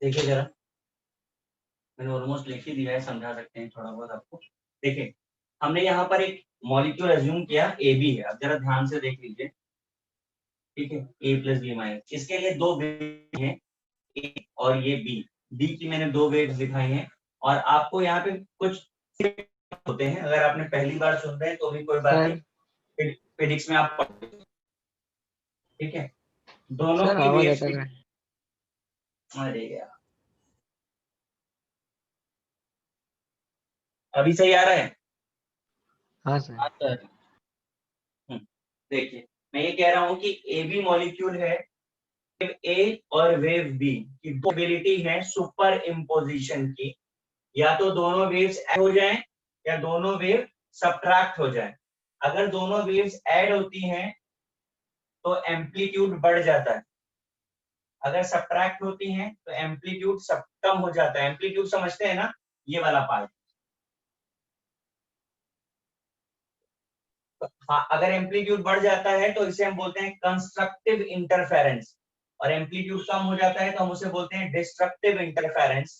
देखिए जरा, मैंने ऑलमोस्ट लिख ही दिया है, समझा सकते हैं थोड़ा बहुत आपको। देखिए हमने यहाँ पर एक मॉलिक्यूल अज्यूम किया ए बी है, अब जरा ध्यान से देख लीजिए, ठीक है, ए प्लस बी माइनस, इसके लिए दो वेव हैं, ए और ये बी, बी की मैंने दो वेव्स दिखाई हैं, और आपको यहाँ पे कुछ होते हैं, अगर आपने पहली बार सुन रहे हैं तो भी कोई बात सर नहीं, फिजिक्स में आप ठीक है, दोनों सर की आवाज वेव्स अटक रहा है। अरे यार, अभी सही आ रहा है? हाँ सर। हाँ सर। देखिए मैं ये कह रहा हूँ कि ए बी मॉलिक्यूल है, ए और वेव बी की दो एबिलिटी है सुपर इम्पोजिशन की, या तो दोनों वेव्स ऐड हो जाएं या दोनों वेव सब्ट्रैक्ट हो जाएं। अगर दोनों वेव्स ऐड होती हैं तो एम्पलीट्यूड बढ़ जाता है, अगर सब्ट्रैक्ट होती हैं तो एम्पलीट्यूड सब कम हो जाता है। एम्पलीट्यूड समझते हैं ना, ये वाला पार्ट। हाँ, अगर एम्पलीट्यूड बढ़ जाता है तो इसे हम बोलते हैं कंस्ट्रक्टिव इंटरफेरेंस, और एम्पलीट्यूड कम हो जाता है तो हम उसे बोलते हैं डिस्ट्रक्टिव इंटरफेरेंस।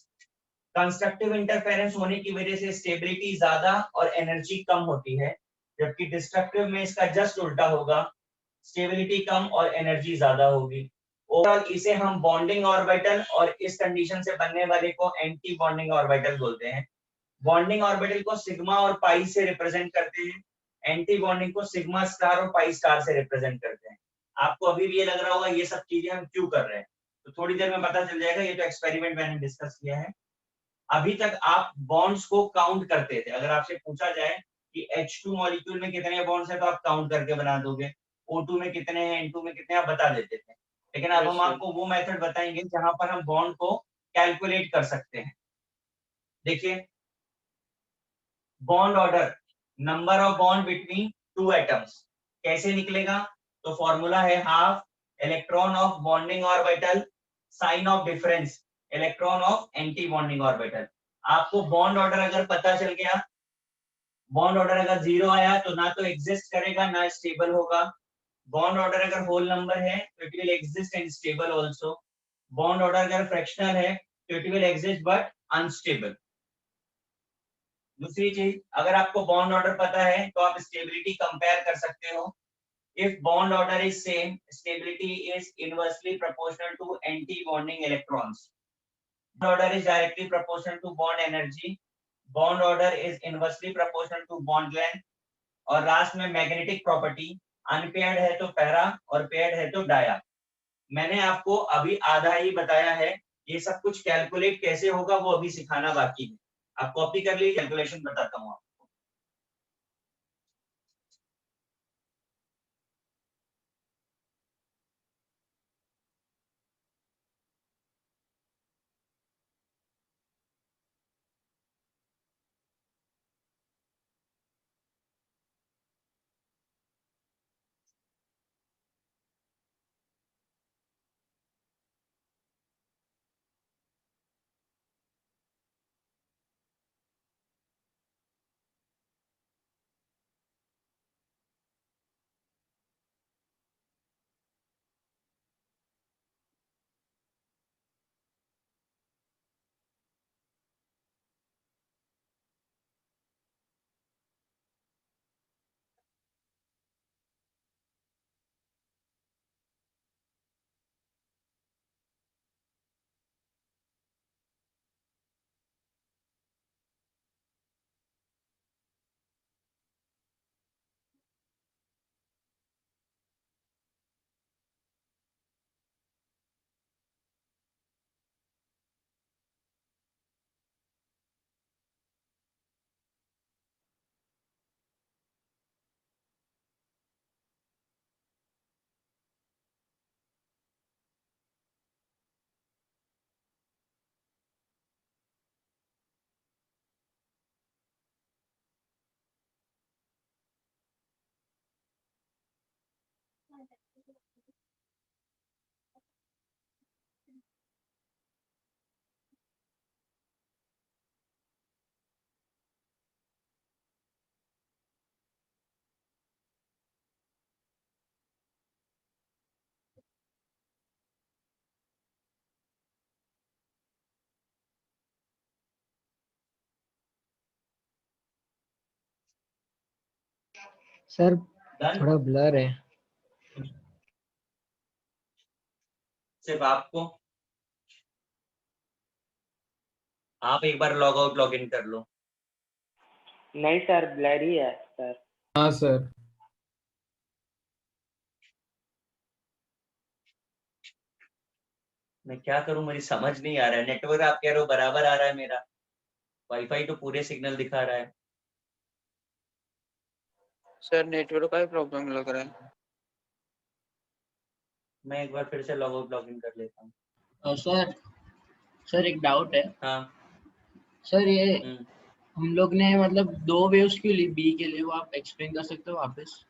कंस्ट्रक्टिव इंटरफेरेंस होने की वजह से स्टेबिलिटी ज्यादा और एनर्जी कम होती है, जबकि डिस्ट्रक्टिव में इसका जस्ट उल्टा होगा, स्टेबिलिटी कम और एनर्जी ज्यादा होगी। ओवरऑल इसे हम बॉन्डिंग ऑर्बिटल और इस कंडीशन से बनने वाले को एंटी बॉन्डिंग ऑर्बिटल बोलते हैं। बॉन्डिंग ऑर्बिटल को सिग्मा और पाई से रिप्रेजेंट करते हैं, एंटी बॉन्डिंग को सिग्मा स्टार और पाई स्टार से रिप्रेजेंट करते हैं। आपको अभी भी ये लग रहा होगा ये सब चीजें हम क्यों कर रहे हैं, तो थोड़ी देर में पता चल जाएगा, ये तो एक्सपेरिमेंट मैंने डिस्कस किया है। अभी तक आप बॉन्ड्स को काउंट करते थे, अगर आपसे पूछा जाए कि H2 मॉलिक्यूल में कितने बॉन्ड्स हैं तो आप काउंट करके बना दोगे, O2 में कितने हैं, N2 में कितने, आप बता देते थे। लेकिन अब हम आपको वो मेथड बताएंगे जहां पर हम बॉन्ड को कैलकुलेट कर सकते हैं। देखिए, bond order, number of bond between two atoms कैसे निकलेगा, तो फॉर्मूला है half electron of bonding orbital sign of difference electron of anti bonding orbital. आपको बॉन्ड ऑर्डर अगर पता चल गया, बॉन्ड ऑर्डर अगर जीरो आया तो ना तो एग्जिस्ट करेगा ना स्टेबल होगा, बॉन्ड ऑर्डर अगर होल नंबर है तो it will exist and stable also, bond order अगर फ्रैक्शनल है तो it will exist but unstable. दूसरी चीज, अगर आपको बॉन्ड ऑर्डर पता है तो आप स्टेबिलिटी कंपेयर कर सकते हो। If bond order is same, stability is inversely proportional to anti-bonding electrons. Bond order is directly proportional to bond energy. Bond order is inversely proportional to bond length. और लास्ट में मैग्नेटिक प्रॉपर्टी, अनपेयर्ड है तो पैरा और पेयर्ड है तो डाया। मैंने आपको अभी आधा ही बताया है, ये सब कुछ कैलकुलेट कैसे होगा वो अभी सिखाना बाकी है। आप कॉपी कर लीजिए, कैलकुलेशन बताता हूँ आपको। Sir done. थोड़ा ब्लर है। सिर्फ आपको, आप एक बार लॉग आउट लॉग इन कर लो। नहीं सर, ब्लर ही है सर। हाँ सर। मैं क्या करूं, मुझे समझ नहीं आ रहा है। नेटवर्क आप कह रहे हो बराबर आ रहा है मेरा, वाईफाई तो पूरे सिग्नल दिखा रहा है। सर नेटवर्क का ही प्रॉब्लम लग रहा है। मैं एक बार फिर से लॉग आउट लॉग इन कर लेता हूँ। सर सर एक डाउट है हाँ। सर, ये हम्म। हम लोग ने मतलब 2 वेव्स क्यों ली बी के लिए, वो आप एक्सप्लेन कर सकते हो वापस?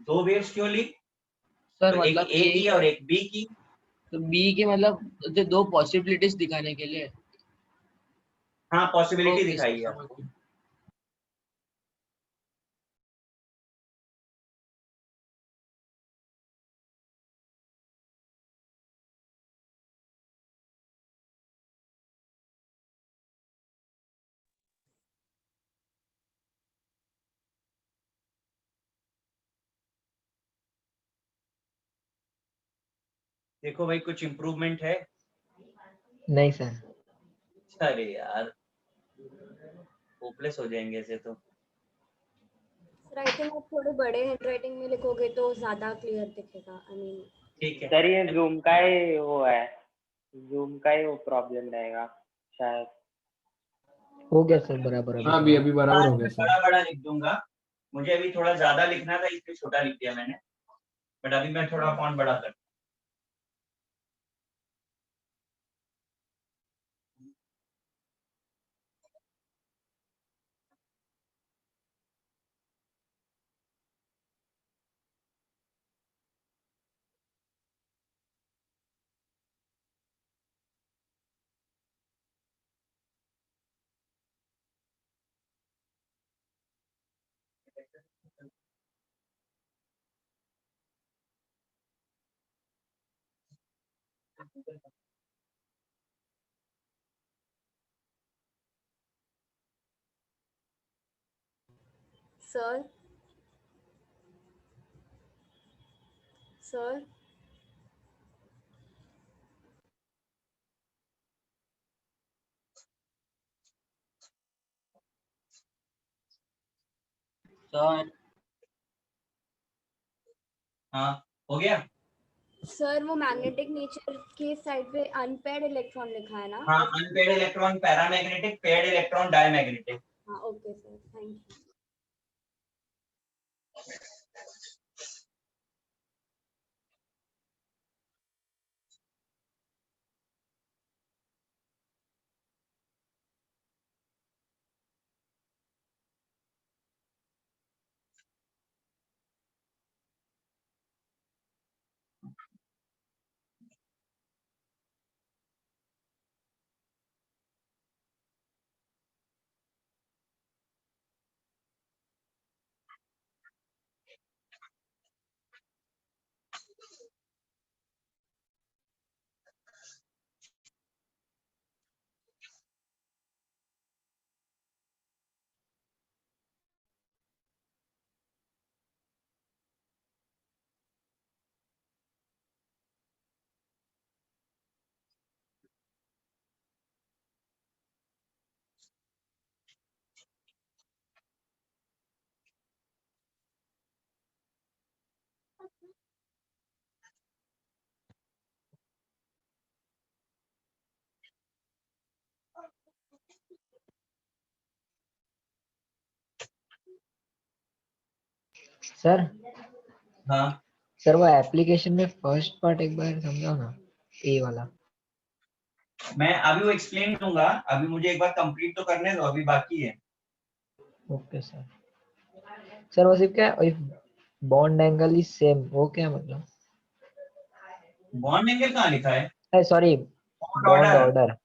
2 वेव्स क्यों ली? सर तो एक मतलब ए की और एक बी की। तो बी के मतलब 2 पॉसिबिलिटीज दिखाने के लिए। हाँ, पॉसिबिलिटी ओके सर, दिखाई है समझ आपको। गया। देखो भाई, कुछ इम्प्रूवमेंट है? नहीं सर। अरे यार, होपलेस हो जाएंगे ऐसे तो। सर आई थिंक आप थोड़े बड़े हैंडराइटिंग में लिखोगे तो ज्यादा क्लियर दिखेगा। आई मीन ठीक है। सर ये जूम का ही वो है, जूम का ही वो प्रॉब्लम रहेगा शायद। हो गया सर बराबर अभी हाँ अभी थोड़ा। अभी बराबर हो गया मैं सर। बड़ा बड़ा लिख दूंगा। मुझे अभी थोड़ा ज्यादा लिखना था, इसलिए छोटा लिख दिया मैंने, बट अभी मैं थोड़ा फॉन्ट बड़ा कर। सर सर सर हाँ, हो गया। सर वो मैग्नेटिक नेचर के साइड पे अनपेयर्ड इलेक्ट्रॉन लिखा है ना? हाँ, unpaired electron paramagnetic, paired electron diamagnetic. हाँ okay sir, thank you. Sir हाँ, सर वो एप्लीकेशन में फर्स्ट पार्ट एक बार समझाओ ना, ए वाला। मैं अभी वो एक्सप्लेन दूंगा, अभी मुझे एक बार कंप्लीट तो करने दो, अभी बाकी है। Okay sir. सर वो सिर्फ क्या, if bond angle is same, वो क्या मतलब? बॉन्ड एंगल कहाँ लिखा है? Sorry, bond bond order. Order.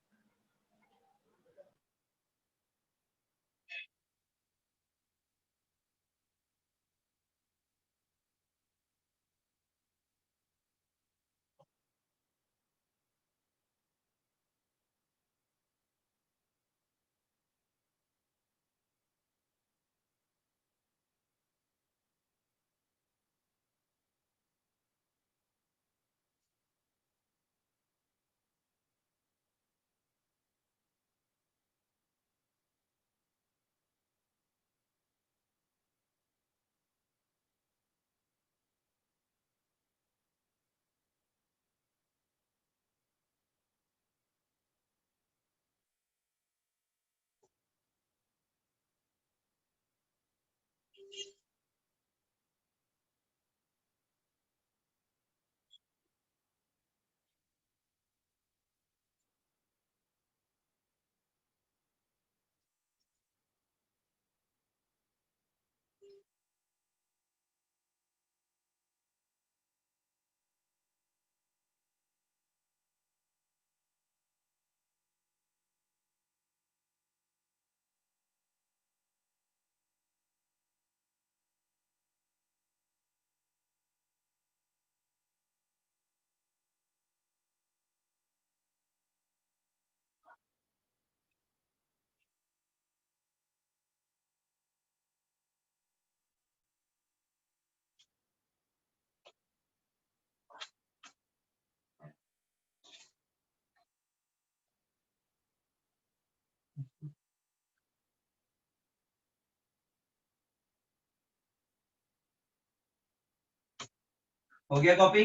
हो गया कॉपी?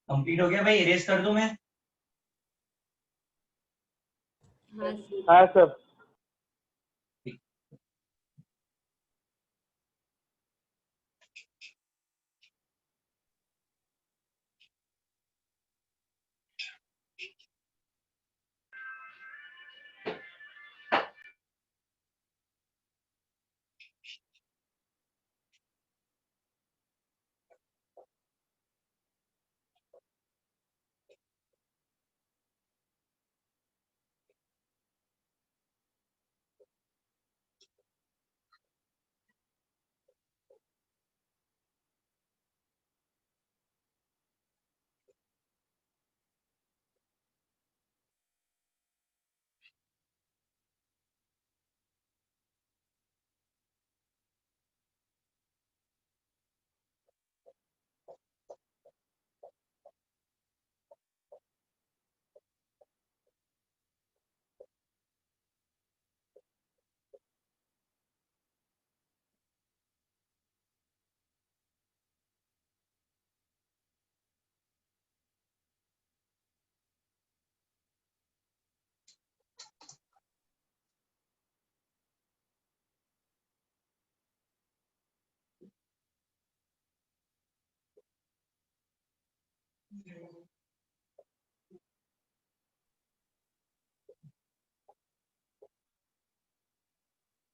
कंप्लीट हो गया भाई, इरेज कर दूं मैं? हाँ सर। हाँ सर।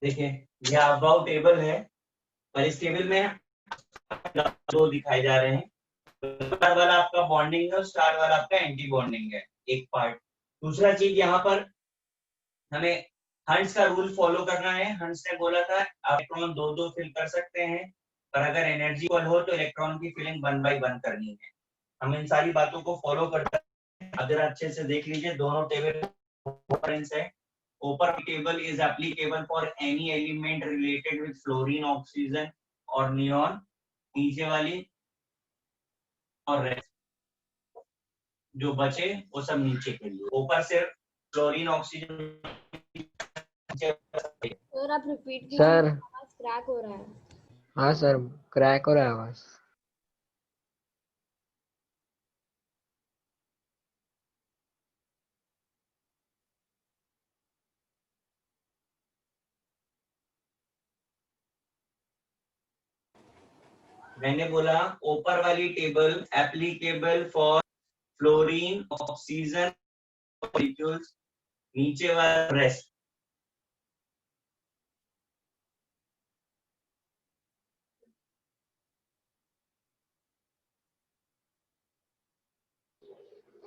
देखिए ये अबाउट टेबल है, और इस टेबल में दो दिखाए जा रहे हैं। स्टार वाला आपका बॉन्डिंग है और स्टार वाला आपका एंटी बॉन्डिंग है, एक पार्ट। दूसरा चीज यहाँ पर हमें हंस का रूल फॉलो करना है। हंस ने बोला था आप इलेक्ट्रॉन दो दो फिल कर सकते हैं, पर अगर एनर्जी इक्वल हो तो इलेक्ट्रॉन की फिलिंग 1 बाय 1 करनी है। हम इन सारी बातों को फॉलो करते हैं। अगर अच्छे से देख लीजिए, दोनों टेबल डिफरेंस है। ऊपर table is applicable for any element related with fluorine, oxygen और नियॉन। नीचे वाली और रेस्ट जो बचे वो सब नीचे के लिए। ऊपर सिर्फ फ्लोरीन, ऑक्सीजन। सर आप रिपीट कीजिए, सर। आवाज क्रैक हो रहा है। हाँ सर, क्रैक हो रहा है आवाज। मैंने बोला ऊपर वाली table applicable for fluorine, oxygen molecules, नीचे वाला रेस्ट।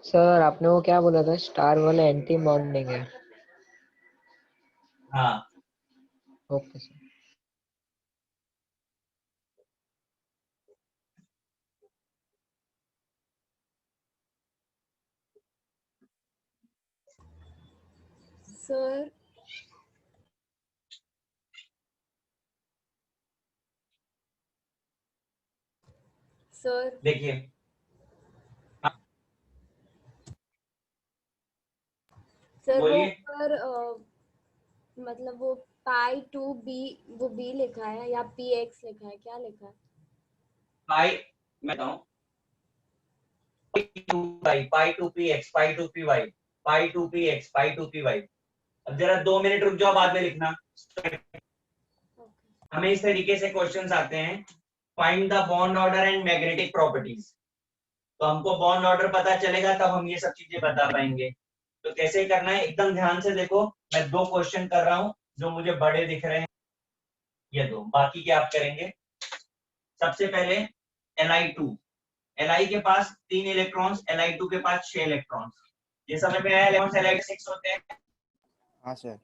सर आपने वो क्या बोला था, स्टार वाला एंटी बॉन्डिंग है? हाँ ओके सर। सर सर देखिए, सर वो बोलिए। ऊपर मतलब वो पाई टू बी, वो बी लिखा है या पी एक्स लिखा है, क्या लिखा है? पाई मैं बताऊं, pi two P X, pi two P Y, pi two P X, pi two P Y. अब जरा 2 मिनट रुक जाओ, बाद में लिखना। हमें इस तरीके से क्वेश्चंस आते हैं, find the bond order and magnetic properties. तो हमको बॉन्ड ऑर्डर पता चलेगा तब हम ये सब चीजें बता पाएंगे। तो कैसे करना है, एकदम ध्यान से देखो। मैं 2 क्वेश्चन कर रहा हूं जो मुझे बड़े दिख रहे हैं, ये 2, बाकी क्या आप करेंगे। सबसे पहले Li2, Li के पास 3 इलेक्ट्रॉन्स, Li2 के पास 6 इलेक्ट्रॉन्स। ये समझ में आया, इलेक्ट्रॉन्स Li 6 होते हैं। हाँ सर।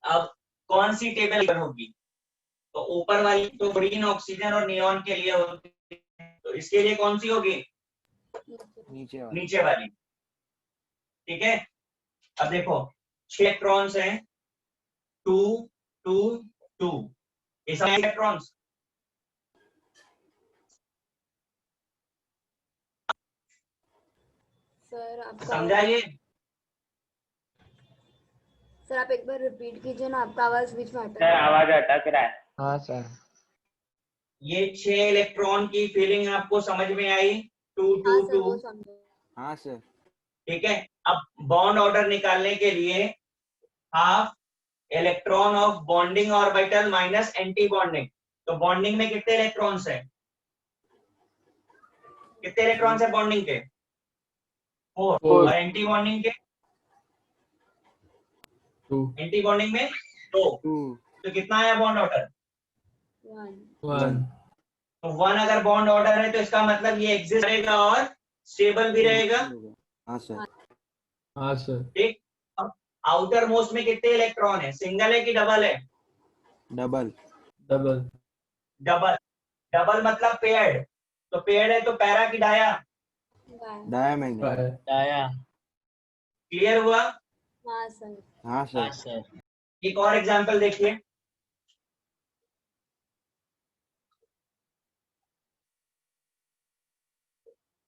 अब कौन सी टेबल होगी, तो ऊपर वाली तो ग्रीन ऑक्सीजन और नियॉन के लिए होती है, तो इसके लिए कौन सी होगी, नीचे वाला। नीचे वाली। ठीक है, अब देखो 6 इलेक्ट्रॉन्स हैं, 2 2 2, ये सब इलेक्ट्रॉन्स। सर आपका समझा ये? सर आप एक बार रिपीट कीजिए ना, आपका आवाज बीच में अटक सर आवाज अटक रहा है। हाँ सर। ये 6 इलेक्ट्रॉन की फीलिंग आपको समझ में आई, 2 2 हाँ सर 2। वो समझे। हाँ सर। ठीक है, अब बॉन्ड ऑर्डर निकालने के लिए half electron of bonding orbital minus anti bonding. तो बॉन्डिंग में कितने इलेक्ट्रॉन्स है, कितने इलेक्ट्रॉन्स है बॉन्डिंग के, 4, Four. और एंटी बॉन्डिंग के, 2. एंटी बॉन्डिंग में 2। 2 तो कितना आया बॉन्ड ऑर्डर, 1 1. तो 1 अगर बॉन्ड ऑर्डर है तो इसका मतलब ये एग्जिस्ट रहेगा और स्टेबल भी रहेगा। हाँ सर। हाँ सर. ठीक, अब आउटर मोस्ट में कितने इलेक्ट्रॉन है, सिंगल है कि डबल है, डबल। डबल. डबल। डबल मतलब पेयर्ड, तो पेयर्ड है तो पैरा की डाया, डायमैग्नेटिक। डाया। क्लियर हुआ। हाँ सर। हाँ हाँ सर। सर। एक और एग्जांपल देखिए,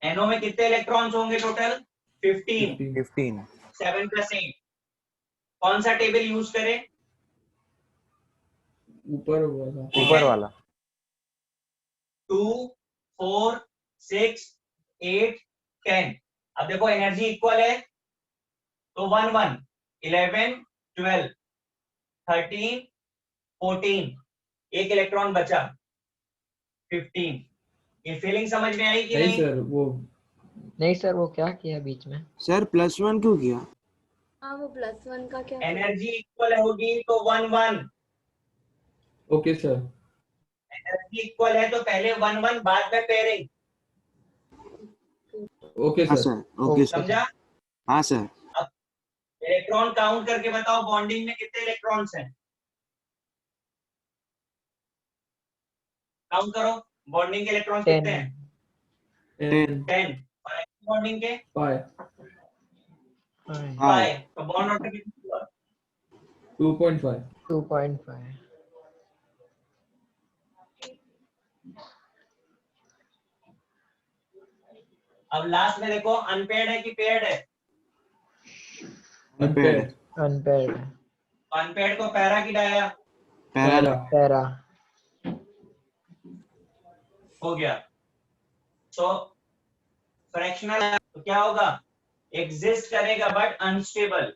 NO में कितने इलेक्ट्रॉन्स होंगे टोटल, 15, 15। 7 + 8। कौन सा टेबल यूज करें, ऊपर हुआ था. ऊपर वाला। 2 4 6 8 10। अब देखो एनर्जी इक्वल है, तो 1 1 11 12 13 14, एक इलेक्ट्रॉन बचा 15। ये फीलिंग समझ में आई कि नहीं नहीं? सर वो नहीं सर वो क्या किया बीच में। सर +1 क्यों किया? हाँ वो +1 का क्या एनर्जी इक्वल होगी तो 1 1, ओके सर. एनर्जी इक्वल है तो पहले 1 1, बाद में पेयरिंग। ओके हाँ सर. सर। Okay sir. समझा? हाँ सर। अब इलेक्ट्रॉन काउंट करके बताओ, बॉन्डिंग में कितने इलेक्ट्रॉन्स हैं, काउंट करो, बॉन्डिंग के इलेक्ट्रॉन्स 10। कितने हैं, 10. 10, और बॉन्डिंग के 5. 5। तो बॉन्ड ऑर्डर कितना हुआ, 2.5. 2.5। अब लास्ट में देखो अनपेयर्ड है कि पेयर्ड है, Unpaired. अनपेयर्ड। अनपेयर्ड को पैरा की डाया, पैरा. पैरा। हो गया। तो फ्रैक्शनल तो क्या होगा, एग्जिस्ट करेगा बट अनस्टेबल।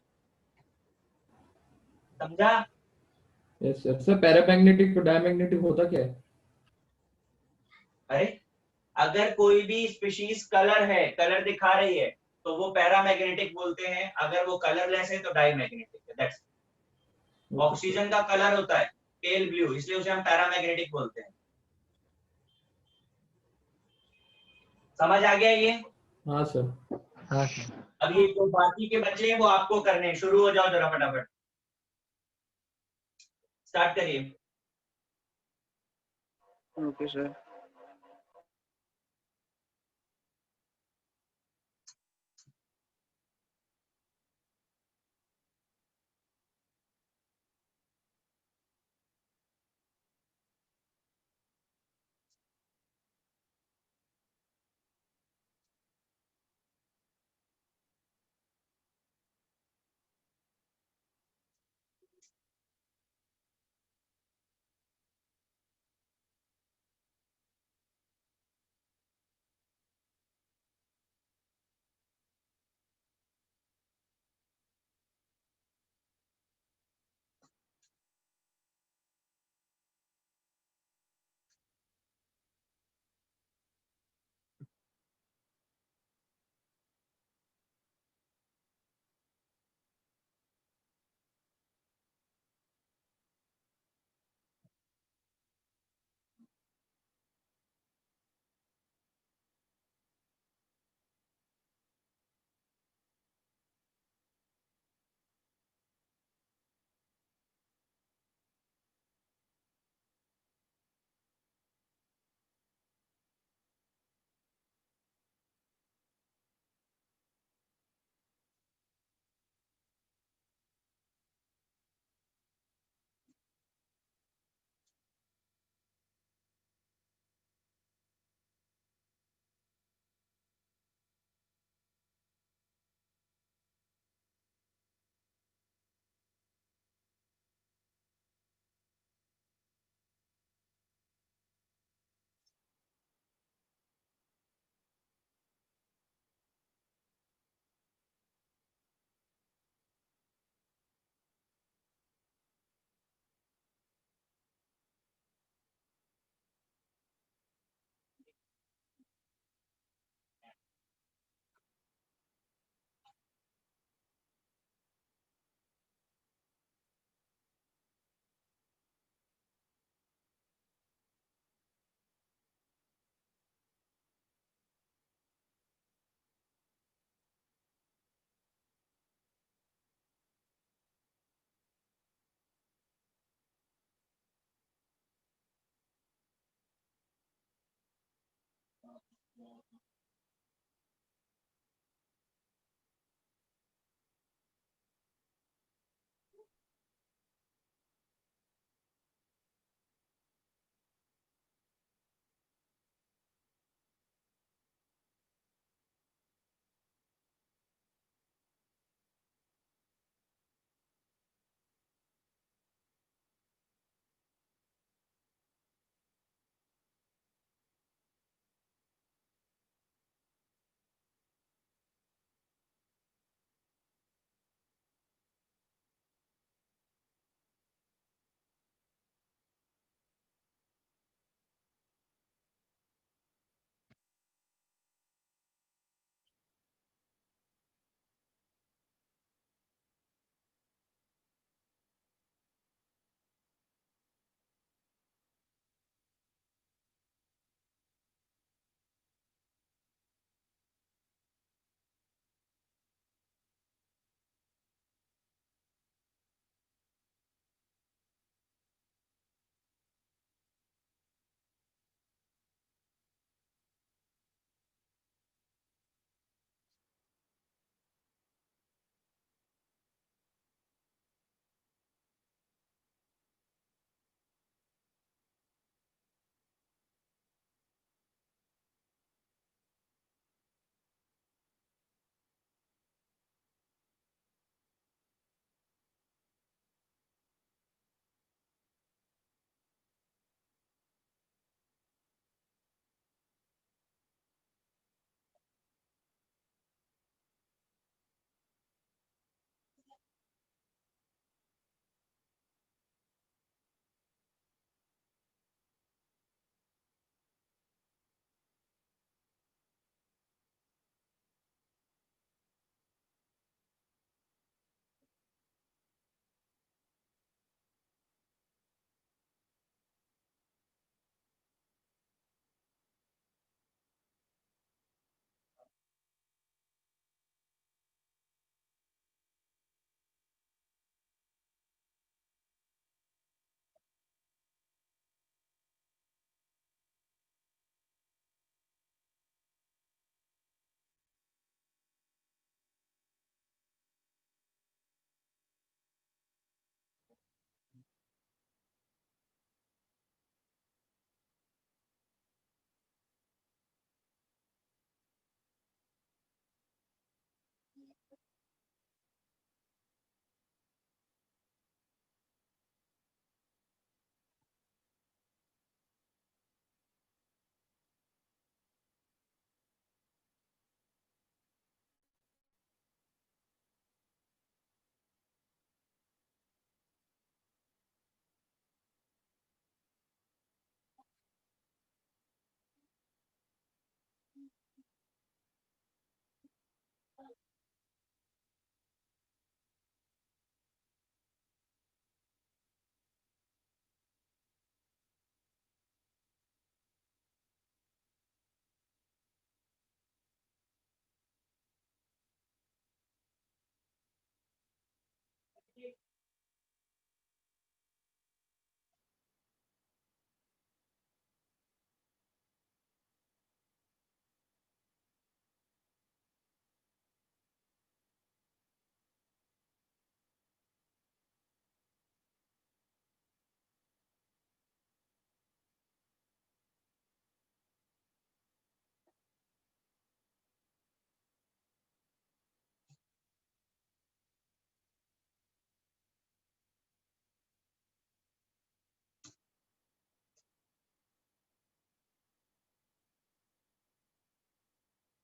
समझा? Yes sir. सर पैरामैग्नेटिक तो डायमैग्नेटिक होता क्या है? अरे अगर कोई भी स्पीशीज कलर है, कलर दिखा रही है, तो वो पैरामैग्नेटिक बोलते हैं। अगर वो कलरलेस है तो डायमैग्नेटिक है। दैट्स ऑक्सीजन का कलर होता है पेल ब्लू, इसलिए उसे हम पैरामैग्नेटिक बोलते हैं। समझ आ गया ये? हाँ सर. हाँ सर। अब ये जो बाकी के बच्चे हैं वो आपको करने हैं। शुरू हो जाओ जरा फटाफट, स्टार्ट करिए। Okay sir.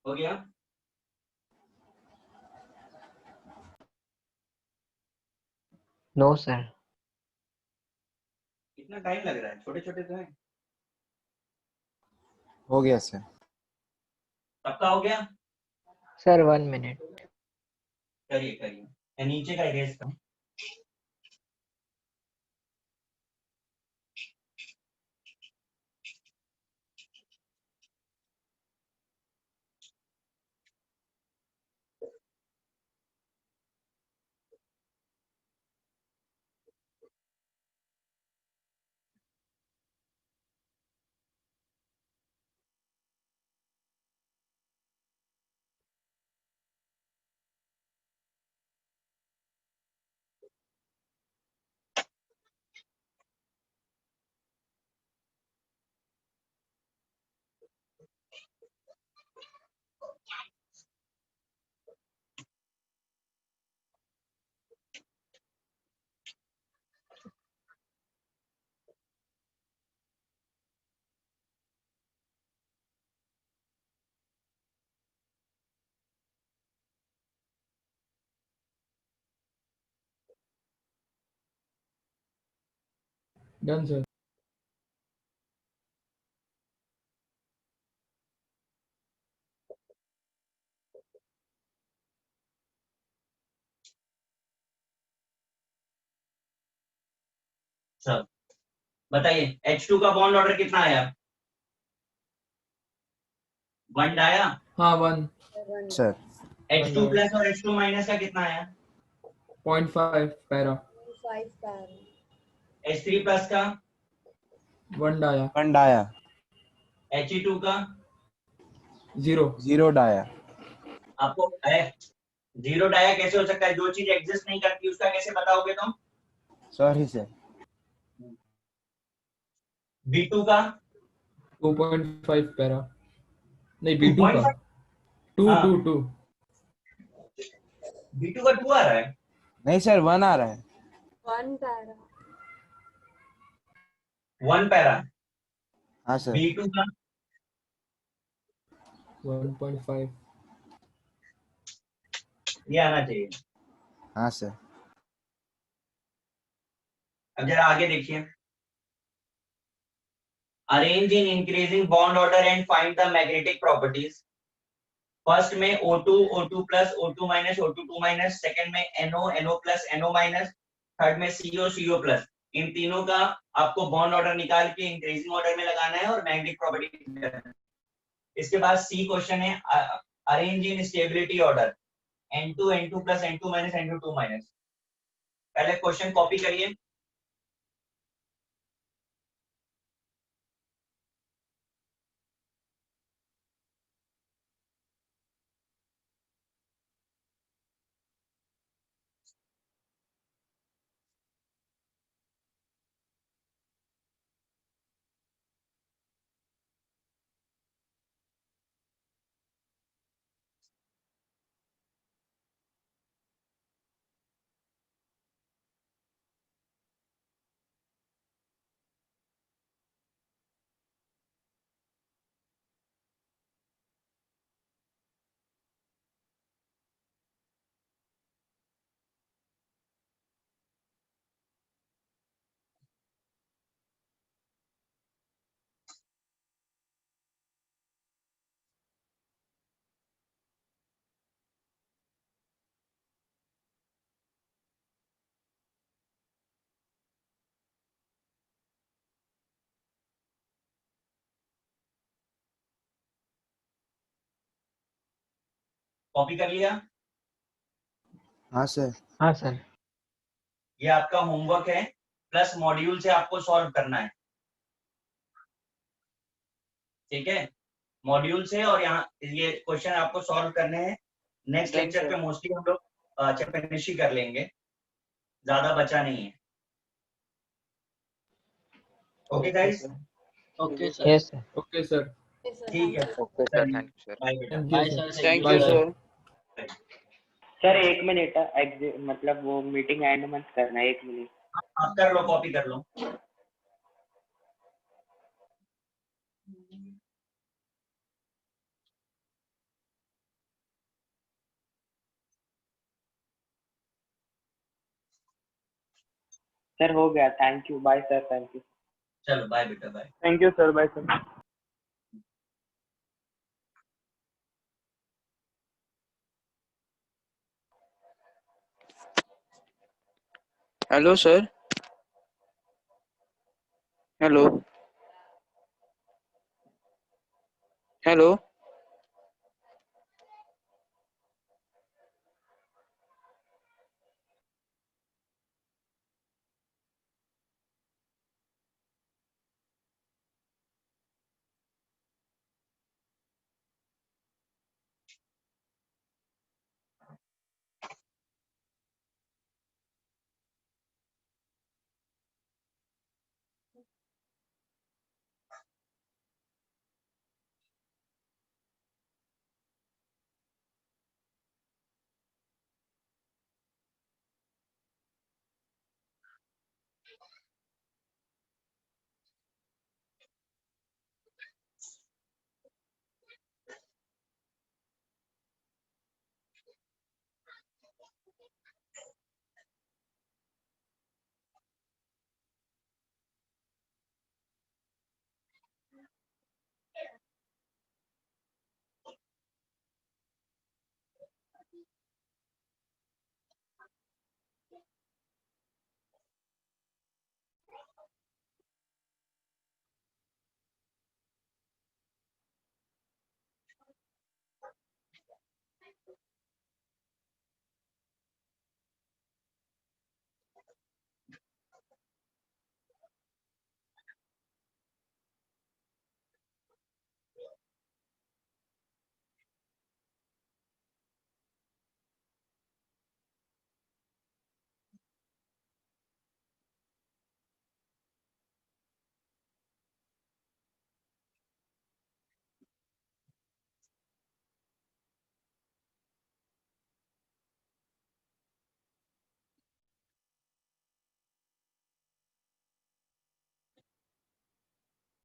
हो गया? No sir. कितना टाइम लग रहा है, छोटे छोटे तो हैं। हो गया सर। पक्का हो गया? Sir 1 minute. करिए करिए, मैं नीचे का इरेज करूं। Done sir. सब बताइए, H2 का बॉन्ड ऑर्डर कितना आया? 1 आया। हाँ 1 सर H2 प्लस और H2 माइनस का कितना आया? 0.5 पैरा। 5 पैरा। H3 प्लस का 1 डाया। 1 डाया। He2 का 0 0 डाया। आपको 0 डाया कैसे हो सकता है? जो चीज एग्जिस्ट नहीं करती उसका कैसे बताओगे तुम? Sorry sir. B2 का 2.5 पैरा। नहीं B2 का 2.5। 2 हाँ। 2 2 B2 का 2 आ रहा है। नहीं सर 1 आ रहा है। 1 पैरा। 1 पैरा। हाँ सर। B2 का 1.5। ये आना चाहिए। हाँ सर। अब जरा आगे देखिए। Arrange in increasing bond order and find the magnetic properties. First में O2 O2 plus O2 minus O2 2 minus, second में NO NO plus NO minus, third में CO CO प्लस। इन तीनों का आपको बॉन्ड ऑर्डर निकाल के इंक्रीजिंग ऑर्डर में लगाना है और मैग्नेटिक प्रॉपर्टी। इसके बाद सी क्वेश्चन है, arrange in stability order N2 N2 plus N2 minus N2 2 minus. पहले क्वेश्चन कॉपी करिए। कॉपी कर लिया? हाँ सर। हाँ सर। ये आपका होमवर्क है, प्लस मॉड्यूल से आपको सॉल्व करना है। ठीक है, मॉड्यूल से, और यहाँ ये क्वेश्चन आपको सॉल्व करने हैं। नेक्स्ट Done, लेक्चर पे sir. मोस्टली हम लोग फिनिश ही कर लेंगे, ज्यादा बचा नहीं है। Okay Okay, guys? sir. Okay Yes, sir. Yes sir. Okay sir. Okay, sir. ठीक है, Thank you. Okay sir, thank you sir. Bye बेटा। Thank bye you sir. Sir. Thank bye you, sir. sir. Sir 1 minute, मतलब वो मीटिंग एंड मत करना, 1 मिनट। आप कर लो, कॉपी कर लो। सर हो गया, thank you, bye sir, thank you. चलो बाय बेटा, bye. Thank you sir, bye sir. Hello sir. Hello hello.